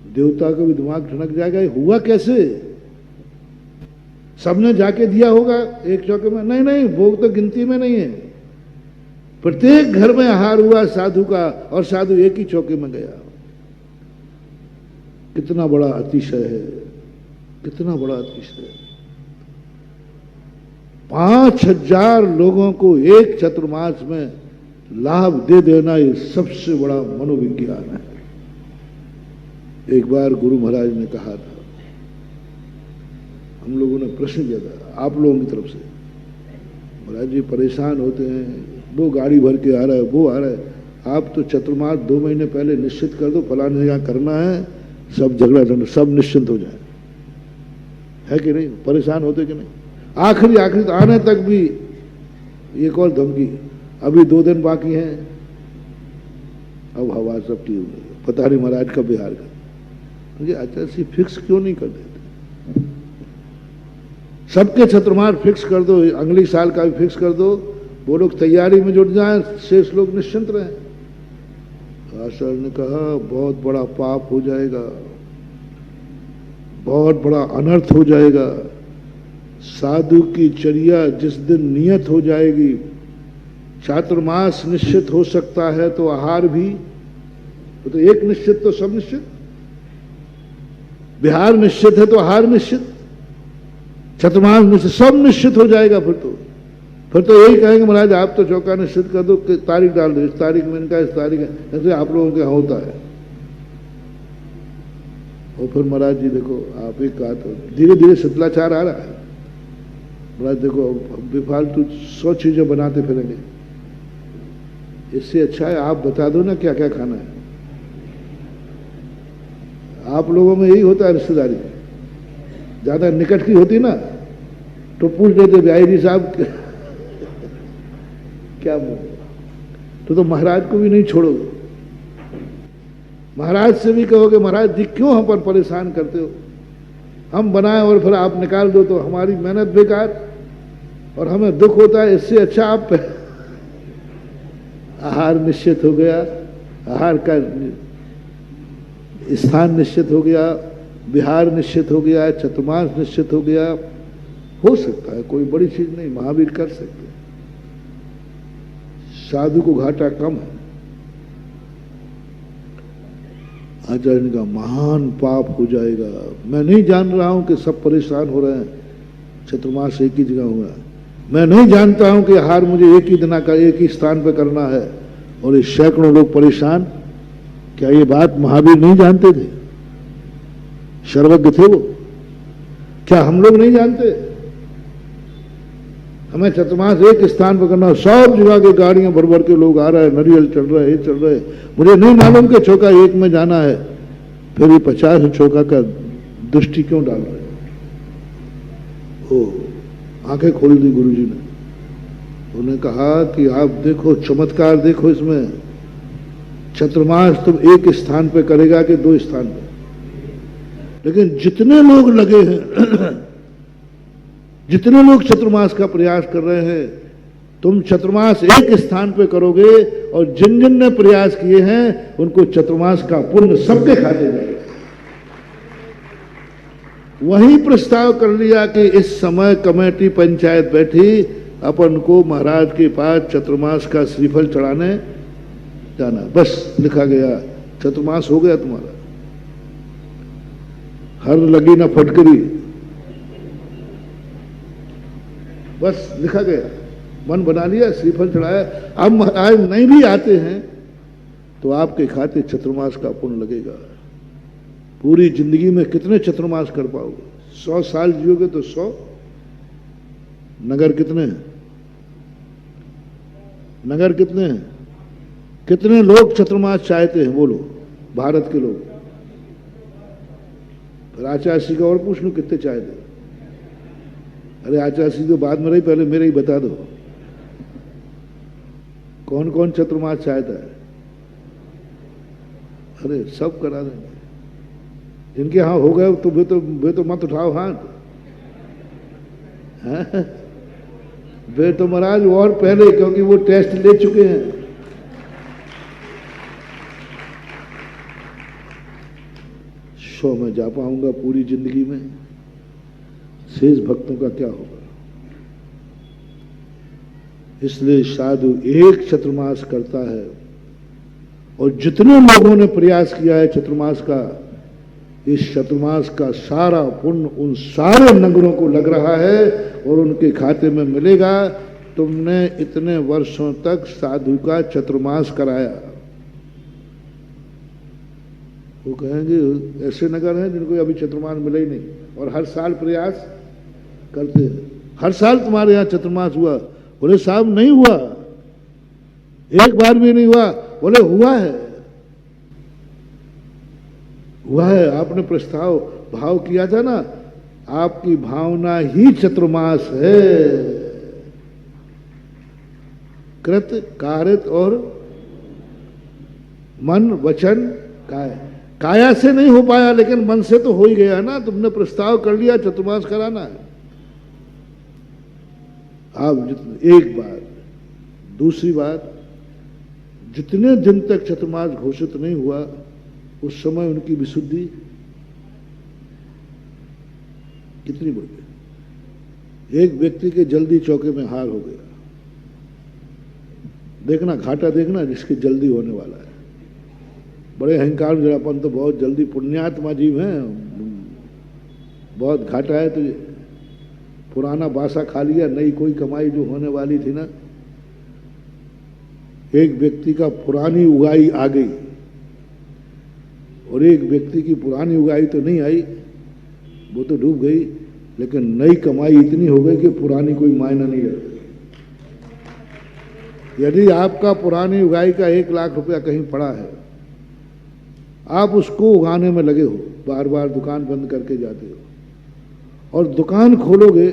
देवता का भी दिमाग ठनक जाएगा, ये हुआ कैसे? सबने जाके दिया होगा एक चौके में? नहीं नहीं, भोग तो गिनती में नहीं है। प्रत्येक घर में आहार हुआ साधु का, और साधु एक ही चौके में गया। कितना बड़ा अतिशय है, कितना बड़ा अतिशय है। 5000 लोगों को एक चतुर्मास में लाभ दे देना, ये सबसे बड़ा मनोविज्ञान है। एक बार गुरु महाराज ने कहा था, हम लोगों ने प्रश्न किया था आप लोगों की तरफ से, महाराज जी परेशान होते हैं, वो गाड़ी भर के आ रहा है, वो आ रहा है, आप तो चतुर्मास 2 महीने पहले निश्चित कर दो, फलाने जगह करना है, सब झगड़ा झंड सब निश्चिंत हो जाए। है कि नहीं? परेशान होते कि नहीं? आखिरी तो आने तक भी एक और धमकी, अभी 2 दिन बाकी हैं, अब हवा सब की हुई, पता नहीं महाराज का बिहार का। मुझे अच्छा सी फिक्स क्यों नहीं कर देते? सबके चतुर्मास फिक्स कर दो, अगले साल का भी फिक्स कर दो, वो लोग तैयारी में जुट जाएं, शेष लोग निश्चिंत रहें। आचार्य ने कहा बहुत बड़ा पाप हो जाएगा, बहुत बड़ा अनर्थ हो जाएगा। साधु की चर्या जिस दिन नियत हो जाएगी, चातुर्मास निश्चित हो सकता है तो आहार भी, तो एक निश्चित तो सब निश्चित, बिहार निश्चित है तो आहार निश्चित, चतुर्मास निश्चित, सब निश्चित हो जाएगा। फिर तो यही कहेंगे महाराज आप तो चौका निश्चित कर दो, तारीख डाल दो, इस तारीख में इनका, इस तारीख है, ऐसे आप लोगों के यहाँ होता है। और फिर महाराज जी देखो, आप एक कहा तो धीरे धीरे शिथिलाचार आ रहा है। महाराज देखो बेफालतू 100 चीजें बनाते फिरेंगे, इससे अच्छा है आप बता दो ना क्या क्या खाना है। आप लोगों में यही होता है, रिश्तेदारी ज्यादा निकट की होती ना तो पूछ लेते भाई जी साहब क्या बोले, तो महाराज को भी नहीं छोड़ोगे, महाराज से भी कहोगे महाराज जी क्यों हम पर परेशान करते हो, हम बनाए और फिर आप निकाल दो तो हमारी मेहनत बेकार और हमें दुख होता है। इससे अच्छा आप आहार निश्चित हो गया, आहार का स्थान निश्चित हो गया, बिहार निश्चित हो गया, चतुर्मास निश्चित हो गया। हो सकता है, कोई बड़ी चीज नहीं, महावीर कर सकते, साधु को घाटा कम है। आचार्य का महान पाप हो जाएगा। मैं नहीं जान रहा हूं कि सब परेशान हो रहे हैं, चतुर्मास एक ही जगह हुआ है। मैं नहीं जानता हूं कि आहार मुझे एक ही दिन का एक ही स्थान पर करना है और ये सैकड़ों लोग परेशान। क्या ये बात महावीर नहीं जानते थे? सर्वज्ञ थे वो, क्या हम लोग नहीं जानते? हमें चतुर्मास एक स्थान पर करना, सब जगह के गाड़ियां भर भर के लोग आ रहे हैं, नारियल चल रहे हैं, ये चल रहे हैं। मुझे नहीं मालूम कि चौका एक में जाना है, फिर भी 50 चौका का दृष्टि क्यों डाल रहे हैं? ओ आंखें खोल दी गुरुजी ने, उन्होंने कहा कि आप देखो चमत्कार देखो इसमें, चतुर्मास तुम एक स्थान पे करेगा कि 2 स्थान पे, लेकिन जितने लोग लगे हैं जितने लोग चतुर्मास का प्रयास कर रहे हैं, तुम चतुर्मास एक स्थान पे करोगे और जिन जिन ने प्रयास किए हैं उनको चतुर्मास का पुण्य सबके खाते जाएगा। वही प्रस्ताव कर लिया कि इस समय कमेटी पंचायत बैठी, अपन को महाराज के पास चतुर्मास का श्रीफल चढ़ाने जाना, बस लिखा गया, चतुर्मास हो गया तुम्हारा। हर लगी ना फटकरी, बस लिखा गया, मन बना लिया, श्रीफल चढ़ाया। अब महाराज नहीं भी आते हैं तो आपके खाते चतुर्मास का पुण्य लगेगा। पूरी जिंदगी में कितने चतुर्मास कर पाओगे? 100 साल जियोगे तो 100। नगर कितने हैं? नगर कितने हैं? कितने लोग चतुर्मास चाहते हैं बोलो, भारत के लोग? फिर आचार्य का और पूछ लो कितने चाहते हैं? अरे आचार्य तो बाद में रही, पहले मेरे ही बता दो कौन कौन चतुर्मास चाहता है? अरे सब करा देंगे, जिनके यहां हो गए तो वे तो मत उठाओ हाथ, वे तो महाराज और पहले, क्योंकि वो टेस्ट ले चुके हैं। 100 में जा पाऊंगा पूरी जिंदगी में, शेष भक्तों का क्या होगा। इसलिए साधु एक चतुर्मास करता है, और जितने लोगों ने प्रयास किया है चतुर्मास का, इस चतुर्मास का सारा पुण्य उन सारे नगरों को लग रहा है और उनके खाते में मिलेगा। तुमने इतने वर्षों तक साधु का चतुर्मास कराया। वो कहेंगे ऐसे नगर हैं जिनको अभी चतुर्मास मिला ही नहीं, और हर साल प्रयास करते हैं। हर साल तुम्हारे यहाँ चतुर्मास हुआ? बोले साहब नहीं हुआ, एक बार भी नहीं हुआ। बोले हुआ है, हुआ है। आपने प्रस्ताव भाव किया था ना, आपकी भावना ही चतुर्मास है। कृत, कारित और मन, वचन, काया। काया से नहीं हो पाया, लेकिन मन से तो हो ही गया ना। तुमने प्रस्ताव कर लिया चतुर्मास कराना है। आप एक बात। दूसरी बात, जितने दिन तक चतुर्मास घोषित नहीं हुआ उस समय उनकी विशुद्धि कितनी बढ़ गई। एक व्यक्ति के जल्दी चौके में हार हो गया। देखना घाटा, देखना जिसकी जल्दी होने वाला है। बड़े अहंकार जड़ापन तो बहुत जल्दी, पुण्यात्मा जीव हैं, बहुत घाटा है। तो पुराना बासा खा लिया, नई कोई कमाई जो होने वाली थी ना। एक व्यक्ति का पुरानी उगाई आ गई और एक व्यक्ति की पुरानी उगाई तो नहीं आई, वो तो डूब गई, लेकिन नई कमाई इतनी हो गई कि पुरानी कोई मायना नहीं रखती। यदि आपका पुरानी उगाई का 1 लाख रुपया कहीं पड़ा है, आप उसको उगाने में लगे हो, बार बार दुकान बंद करके जाते हो और दुकान खोलोगे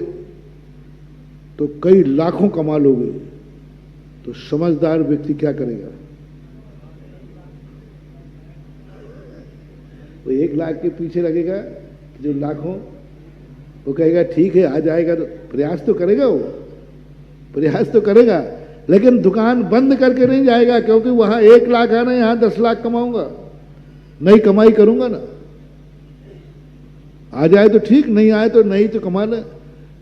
तो कई लाखों कमा लोगे, तो समझदार व्यक्ति क्या करेगा? वो 1 लाख के पीछे लगेगा जो लाखों, वो कहेगा ठीक है आ जाएगा, तो प्रयास तो करेगा, वो प्रयास तो करेगा, लेकिन दुकान बंद करके नहीं जाएगा, क्योंकि वहां 1 लाख है ना, यहां 10 लाख कमाऊंगा, नई कमाई करूंगा ना। आ जाए तो ठीक, नहीं आए तो नहीं, तो कमा ले।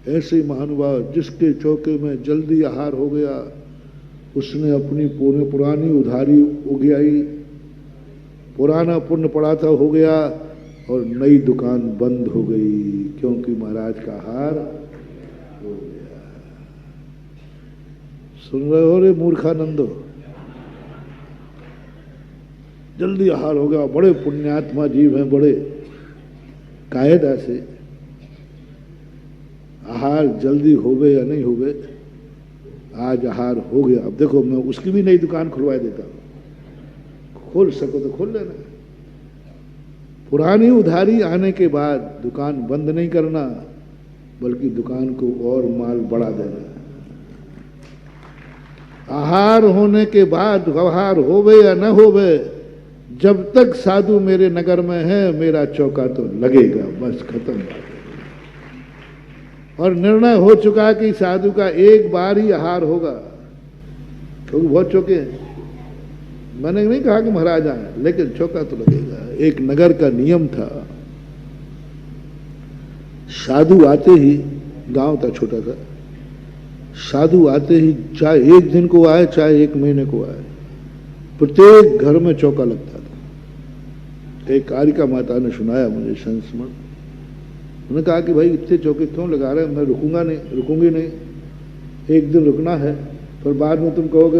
ऐसे ही महानुभाव, जिसके चौके में जल्दी आहार हो गया, उसने अपनी पुरानी उधारी उगियाई, पुराना पुण्य पड़ा था हो गया, और नई दुकान बंद हो गई, क्योंकि महाराज का हार हो गया। सुन रहे हो रे मूर्खानंदो? जल्दी आहार हो गया। बड़े पुण्यात्मा जीव हैं, बड़े कायदा से आहार जल्दी होवे या नहीं होवे, आज आहार हो गया। अब देखो, मैं उसकी भी नई दुकान खुलवा देता हूं, खोल सको तो खोल लेना। पुरानी उधारी आने के बाद दुकान बंद नहीं करना, बल्कि दुकान को और माल बढ़ा देना। आहार होने के बाद व्यवहार होवे या न होवे, जब तक साधु मेरे नगर में है, मेरा चौका तो लगेगा, बस खत्म बात। और निर्णय हो चुका कि साधु का एक बार ही आहार होगा, क्योंकि बहुत चौके हैं। मैंने नहीं कहा कि महाराज आए, लेकिन चौका तो लगेगा। एक नगर का नियम था, साधु आते ही, गांव था छोटा सा, साधु आते ही चाहे 1 दिन को आए चाहे 1 महीने को आए, प्रत्येक घर में चौका लगता था। एक कारिका माता ने सुनाया मुझे संस्मरण, उन्होंने कहा कि भाई इतने चौके क्यों लगा रहे हैं? मैं रुकूंगी नहीं, 1 दिन रुकना है, पर बाद में तुम कहोगे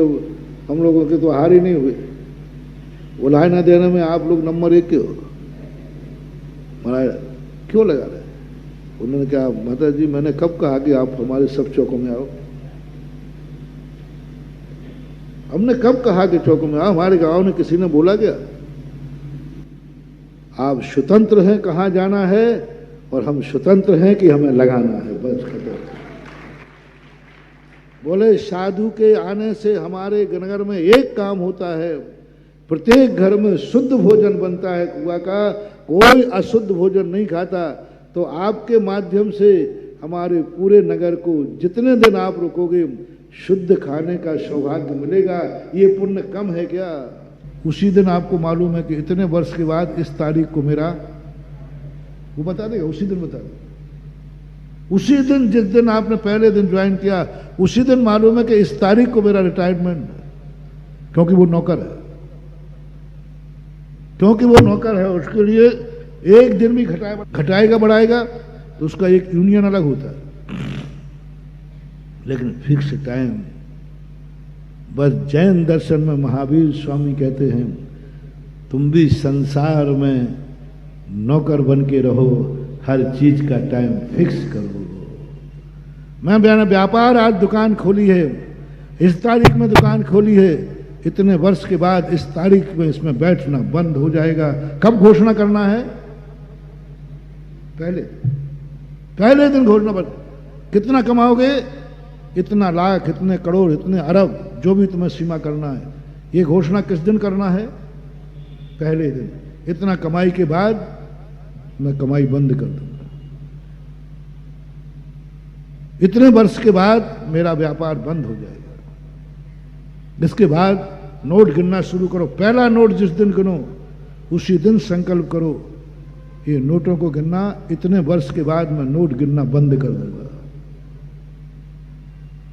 हम लोगों के तो आहार ही नहीं हुए। उलाय ना देने में आप लोग नंबर 1 के हो, महाराज क्यों लगा रहे? उन्होंने कहा माता जी, मैंने कब कहा कि आप हमारे सब चौकों में आओ? हमने कब कहा कि चौकों में आओ? हमारे गांव में किसी ने बोला क्या? आप स्वतंत्र हैं कहाँ जाना है, और हम स्वतंत्र हैं कि हमें लगाना है, बस खत्म। बोले साधु के आने से हमारे नगर में एक काम होता है, प्रत्येक घर में शुद्ध भोजन बनता है कुआ का, कोई अशुद्ध भोजन नहीं खाता। तो आपके माध्यम से हमारे पूरे नगर को जितने दिन आप रुकोगे, शुद्ध खाने का सौभाग्य मिलेगा। ये पुण्य कम है क्या? उसी दिन आपको मालूम है कि इतने वर्ष के बाद इस तारीख को मेरा वो बता देगा, उसी दिन बता देगा। उसी दिन, जिस दिन आपने पहले दिन ज्वाइन किया, उसी दिन मालूम है कि इस तारीख को मेरा रिटायरमेंट है, क्योंकि वो नौकर है, क्योंकि वो नौकर है। उसके लिए एक दिन भी घटाएगा बढ़ाएगा तो उसका एक यूनियन अलग होता है, लेकिन फिक्स टाइम। बस जैन दर्शन में महावीर स्वामी कहते हैं, तुम भी संसार में नौकर बन के रहो, हर चीज का टाइम फिक्स करो। मैंने व्यापार आज दुकान खोली है, इस तारीख में दुकान खोली है, इतने वर्ष के बाद इस तारीख में इसमें बैठना बंद हो जाएगा। कब घोषणा करना है? पहले दिन घोषणा बंद। कितना कमाओगे, इतना लाख, इतने करोड़, इतने अरब, जो भी तुम्हें सीमा करना है, ये घोषणा किस दिन करना है? पहले दिन। इतना कमाई के बाद मैं कमाई बंद कर दूंगा, इतने वर्ष के बाद मेरा व्यापार बंद हो जाएगा। इसके बाद नोट गिनना शुरू करो। पहला नोट जिस दिन गिनो उसी दिन संकल्प करो, ये नोटों को गिनना, इतने वर्ष के बाद मैं नोट गिनना बंद कर दूंगा।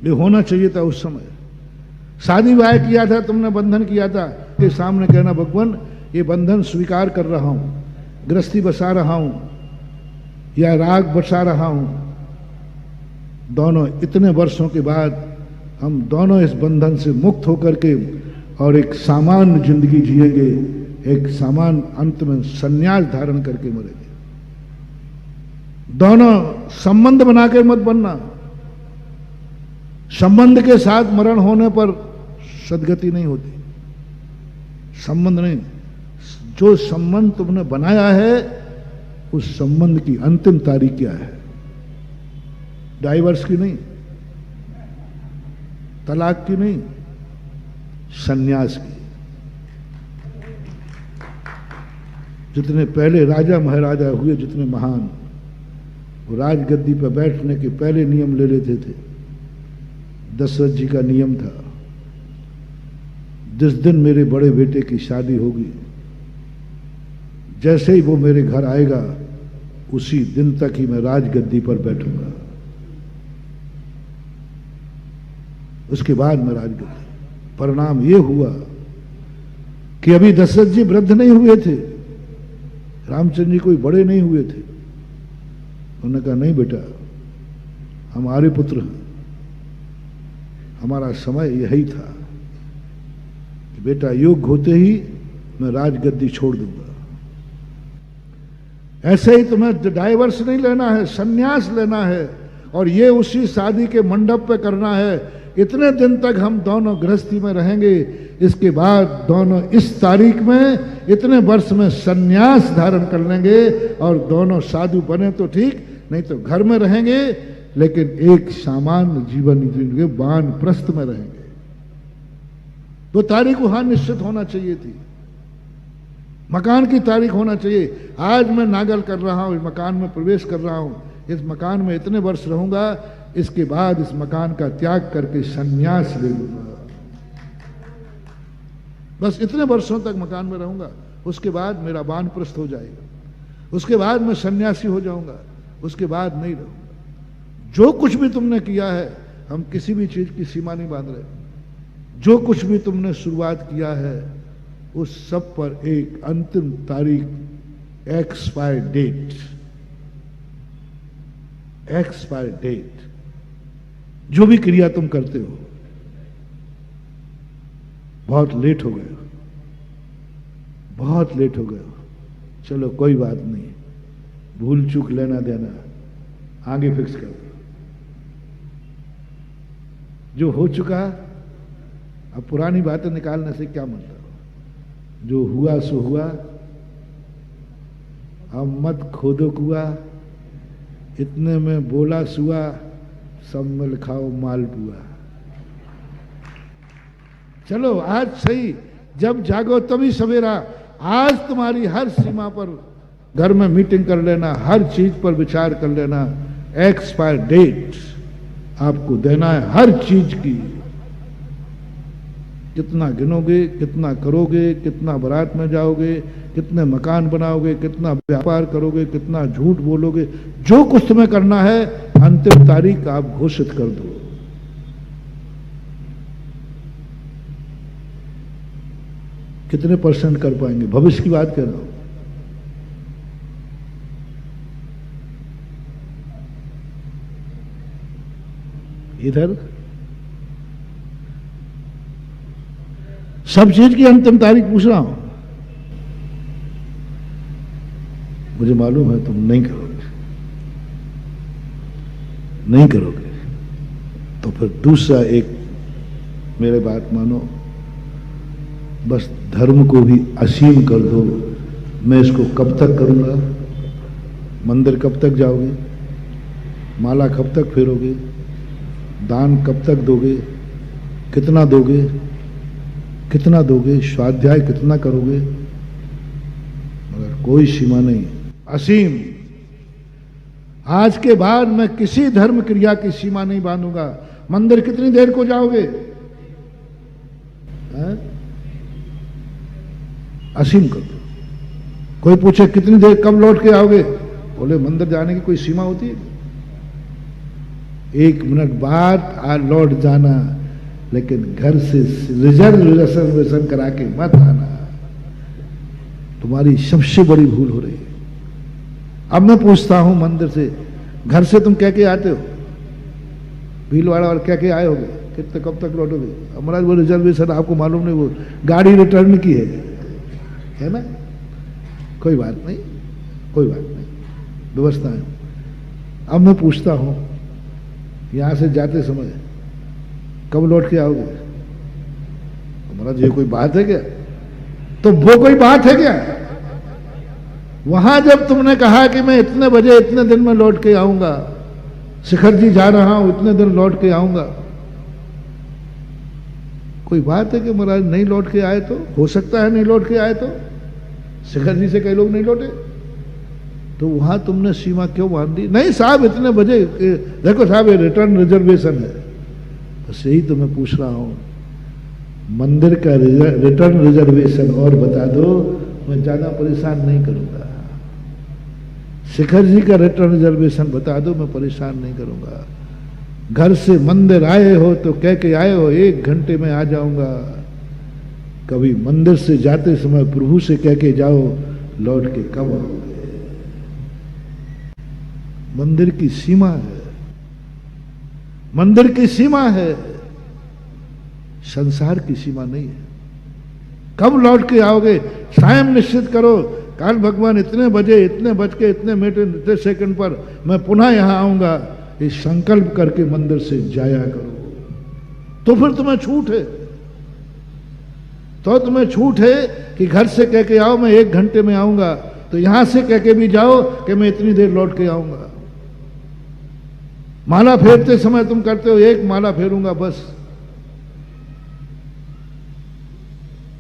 ये होना चाहिए था उस समय। शादी ब्याह किया था तुमने, बंधन किया था, के सामने कहना भगवान ये बंधन स्वीकार कर रहा हूं, गृहस्थी बसा रहा हूं या राग बसा रहा हूं। दोनों इतने वर्षों के बाद हम दोनों इस बंधन से मुक्त होकर के और एक सामान्य जिंदगी जिएंगे, एक सामान्य अंत में संन्यास धारण करके मरेंगे। दोनों संबंध बना के मत बनना। संबंध के साथ मरण होने पर सदगति नहीं होती। संबंध नहीं, जो संबंध तुमने बनाया है उस संबंध की अंतिम तारीख क्या है? डाइवर्स की नहीं, तलाक की नहीं, सन्यास की। जितने पहले राजा महाराजा हुए, जितने महान, वो राजगद्दी पर बैठने के पहले नियम ले लेते थे। दशरथ जी का नियम था, जिस दिन मेरे बड़े बेटे की शादी होगी, जैसे ही वो मेरे घर आएगा उसी दिन तक ही मैं राजगद्दी पर बैठूंगा, उसके बाद मैं राजगद्दी। परिणाम ये हुआ कि अभी दशरथ जी वृद्ध नहीं हुए थे, रामचंद्र जी कोई बड़े नहीं हुए थे। उन्होंने कहा नहीं बेटा, हमारे पुत्र हैं, हमारा समय यही था कि बेटा योग होते ही मैं राजगद्दी छोड़ दूंगा। ऐसे ही तुम्हें डाइवर्स नहीं लेना है, सन्यास लेना है, और ये उसी शादी के मंडप पे करना है। इतने दिन तक हम दोनों गृहस्थी में रहेंगे, इसके बाद दोनों इस तारीख में इतने वर्ष में सन्यास धारण कर लेंगे और दोनों साधु बने तो ठीक, नहीं तो घर में रहेंगे, लेकिन एक सामान्य जीवन जिएंगे, वानप्रस्थ में रहेंगे। तो तारीख वहां निश्चित होना चाहिए थी, मकान की तारीख होना चाहिए। आज मैं नागल कर रहा हूं, इस मकान में प्रवेश कर रहा हूं, इस मकान में इतने वर्ष रहूंगा, इसके बाद इस मकान का त्याग करके सन्यास ले लूंगा। बस इतने वर्षों तक मकान में रहूंगा, उसके बाद मेरा वानप्रस्थ हो जाएगा, उसके बाद मैं सन्यासी हो जाऊंगा, उसके बाद नहीं रहूंगा। जो कुछ भी तुमने किया है, हम किसी भी चीज की सीमा नहीं बांध रहे, जो कुछ भी तुमने शुरुआत किया है उस सब पर एक अंतिम तारीख, एक्सपायर डेट, एक्सपायर डेट। जो भी क्रिया तुम करते हो, बहुत लेट हो गए, बहुत लेट हो गए, चलो कोई बात नहीं, भूल चूक लेना देना आगे फिक्स कर दो। जो हो चुका, अब पुरानी बातें निकालने से क्या मतलब? जो हुआ सो हुआ, अब मत खोदो कुआ, इतने में बोला सुआ, सब मिल खाओ मालपुआ। चलो आज सही, जब जागो तभी सवेरा। आज तुम्हारी हर सीमा पर घर में मीटिंग कर लेना, हर चीज पर विचार कर लेना। एक्सपायर डेट आपको देना है हर चीज की। कितना गिनोगे, कितना करोगे, कितना बारात में जाओगे, कितने मकान बनाओगे, कितना व्यापार करोगे, कितना झूठ बोलोगे, जो कुछ तुम्हें करना है अंतिम तारीख आप घोषित कर दो। कितने % कर पाएंगे? भविष्य की बात कर रहा हूं। इधर सब चीज की अंतिम तारीख पूछ रहा हूं। मुझे मालूम है तुम नहीं करोगे, नहीं करोगे तो फिर दूसरा एक मेरे बात मानो, बस धर्म को भी असीम कर दो। मैं इसको कब तक करूंगा? मंदिर कब तक जाओगे? माला कब तक फेरोगे? दान कब तक दोगे? कितना दोगे? कितना दोगे? स्वाध्याय कितना करोगे? मगर कोई सीमा नहीं, असीम। आज के बाद मैं किसी धर्म क्रिया की सीमा नहीं बांधूंगा। मंदिर कितनी देर को जाओगे? असीम कर दो। कोई पूछे कितनी देर, कब लौट के आओगे? बोले मंदिर जाने की कोई सीमा होती है? 1 मिनट बाद लौट जाना, लेकिन घर से रिजर्वेशन करा के मत आना। तुम्हारी सबसे बड़ी भूल हो रही है। अब मैं पूछता हूं मंदिर से, घर से तुम कह के आते हो? भीलवाड़ा और कह के आए होगे, कितने कब तक लौटोगे? हमारा वो रिजर्वेशन आपको मालूम नहीं, वो गाड़ी रिटर्न की है ना? कोई बात नहीं, कोई बात नहीं, व्यवस्था है। अब मैं पूछता हूं, यहां से जाते समय कब लौट के आओगे? महाराज ये कोई बात है क्या? तो वो कोई बात है क्या? वहां जब तुमने कहा कि मैं इतने बजे इतने दिन में लौट के आऊंगा, शिखर जी जा रहा हूं, इतने दिन लौट के आऊंगा, कोई बात है कि महाराज नहीं लौट के आए? तो हो सकता है नहीं लौट के आए, तो शिखर जी से कई लोग नहीं लौटे, तो वहां तुमने सीमा क्यों बांध दी? नहीं साहब इतने बजे, देखो साहब ये रिटर्न रिजर्वेशन है। बस यही तो मैं पूछ रहा हूं, मंदिर का रिटर्न रिजर्वेशन और बता दो, मैं ज्यादा परेशान नहीं करूंगा। शिखर जी का रिटर्न रिजर्वेशन बता दो, मैं परेशान नहीं करूंगा। घर से मंदिर आए हो तो कह के आए हो 1 घंटे में आ जाऊंगा। कभी मंदिर से जाते समय प्रभु से कह के जाओ लौट के कब आओगे? मंदिर की सीमा है, मंदिर की सीमा है, संसार की सीमा नहीं है। कब लौट के आओगे? टाइम निश्चित करो, काल भगवान इतने बजे, इतने बज के, इतने मिनट, इतने सेकंड पर मैं पुनः यहां आऊंगा। ये संकल्प करके मंदिर से जाया करो, तो फिर तुम्हें छूट है। तो तुम्हें छूट है कि घर से कह के आओ मैं 1 घंटे में आऊंगा, तो यहां से कह के भी जाओ कि मैं इतनी देर लौट के आऊंगा। माला फेरते समय तुम करते हो 1 माला फेरूंगा बस,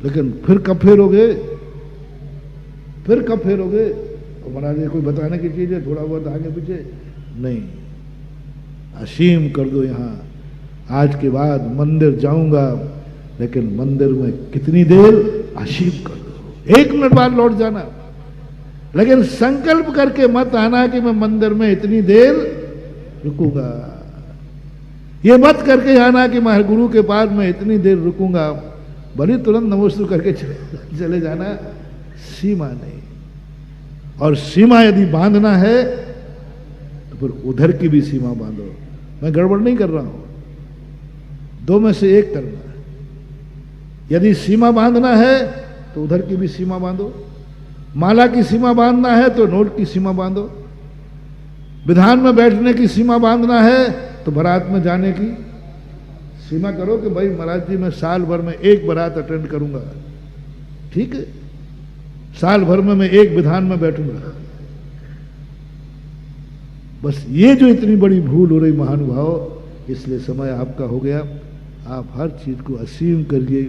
लेकिन फिर कब फेरोगे? फिर कब फेरोगे? तो महाराज ये कोई बताने की चीज है? थोड़ा बहुत आगे पीछे नहीं, असीम कर दो। यहां आज के बाद मंदिर जाऊंगा, लेकिन मंदिर में कितनी देर? असीम कर दो। 1 मिनट बाद लौट जाना, लेकिन संकल्प करके मत आना कि मैं मंदिर में इतनी देर रुकूंगा। ये मत करके आना कि मैं गुरु के पास मैं इतनी देर रुकूंगा, भले तुरंत नमोस्तु करके चले जाना। सीमा नहीं। और सीमा यदि बांधना है तो फिर उधर की भी सीमा बांधो। मैं गड़बड़ नहीं कर रहा हूं, 2 में से 1 करना है। यदि सीमा बांधना है तो उधर की भी सीमा बांधो। माला की सीमा बांधना है तो नोट की सीमा बांधो। विधान में बैठने की सीमा बांधना है तो बारात में जाने की सीमा करो कि भाई महाराज जी मैं साल भर में 1 बारात अटेंड करूंगा, ठीक है? साल भर में मैं 1 विधान में बैठूंगा। बस ये जो इतनी बड़ी भूल हो रही महानुभाव, इसलिए समय आपका हो गया। आप हर चीज को असीम करिए।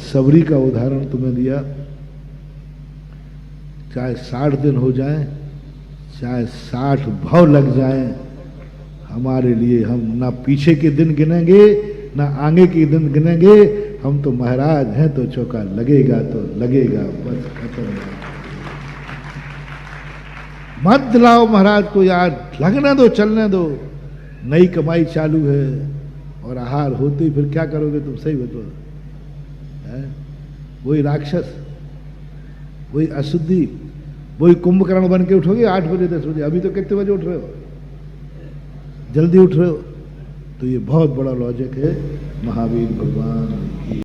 सबरी का उदाहरण तुम्हें दिया, चाहे 60 दिन हो जाएं, चाहे 60 भव लग जाएं, हमारे लिए हम ना पीछे के दिन गिनेंगे ना आगे के दिन गिनेंगे। हम तो महाराज हैं तो चौका लगेगा तो लगेगा, बस खत्म। मत दिलाओ महाराज को यार, लगने दो, चलने दो, नई कमाई चालू है और आहार होते ही फिर क्या करोगे तुम, सही बताओ। वही राक्षस, वही अशुद्धि, वही कुंभकर्ण बन के उठोगे 8 बजे 10 बजे। अभी तो कितने बजे उठ रहे हो, जल्दी उठ रहे हो। तो ये बहुत बड़ा लॉजिक है महावीर भगवान की।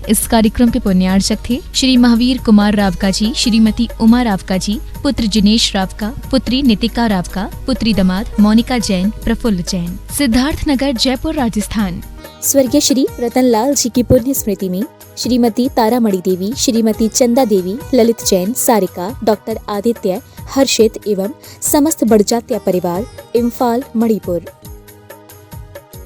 इस कार्यक्रम के पुण्यार्चक थे श्री महावीर कुमार रावका जी, श्रीमती उमा रावका जी, पुत्र जिनेश रावका, पुत्री नितिका रावका, पुत्री दामाद मोनिका जैन, प्रफुल्ल जैन, सिद्धार्थ नगर, जयपुर, राजस्थान। स्वर्गीय श्री रतनलाल जी की पुण्य स्मृति में श्रीमती तारामणि देवी, श्रीमती चंदा देवी, ललित जैन, सारिका, डॉक्टर आदित्य, हर्षित एवं समस्त बड़जात्या परिवार, इम्फाल, मणिपुर।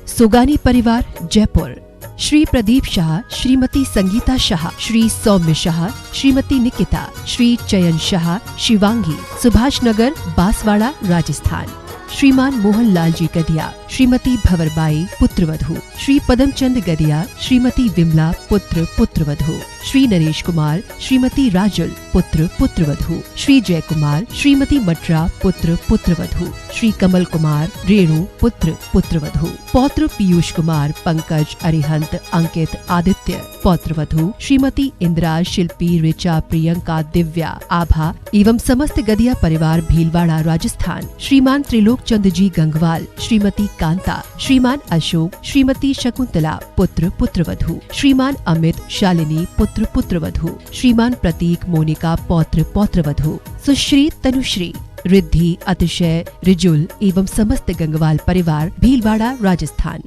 सुगानी परिवार, जयपुर। श्री प्रदीप शाह, श्रीमती संगीता शाह, श्री सौम्य शाह, श्रीमती निकिता, श्री चयन शाह, शिवांगी, सुभाष नगर, बांसवाड़ा, राजस्थान। श्रीमान मोहन लाल जी गदिया, श्रीमती भंवरबाई, पुत्रवधू। श्री पदमचंद गदिया, श्रीमती विमला, पुत्र पुत्रवधू। श्री नरेश कुमार, श्रीमती राजुल, पुत्र पुत्रवधू। श्री जय कुमार, श्रीमती मटरा, पुत्र पुत्रवधू। श्री कमल कुमार, रेणु, पुत्र पुत्रवधू। पौत्र पीयूष कुमार, पंकज, अरिहंत, अंकित, आदित्य, पौत्रवधू। श्रीमती इंदिरा, शिल्पी, ऋचा, प्रियंका, दिव्या, आभा एवं समस्त गदिया परिवार, भीलवाड़ा, राजस्थान। श्रीमान त्रिलोक चंद जी गंगवाल, श्रीमती कांता, श्रीमान अशोक, श्रीमती शकुंतला, पुत्र पुत्रवधू। श्रीमान अमित, शालिनी, पुत्र पुत्रवधू। श्रीमान प्रतीक, मोनिका, पौत्र पौत्रवधू। सुश्री तनुश्री, रिद्धि, अतिशय, रिजुल एवं समस्त गंगवाल परिवार, भीलवाड़ा, राजस्थान।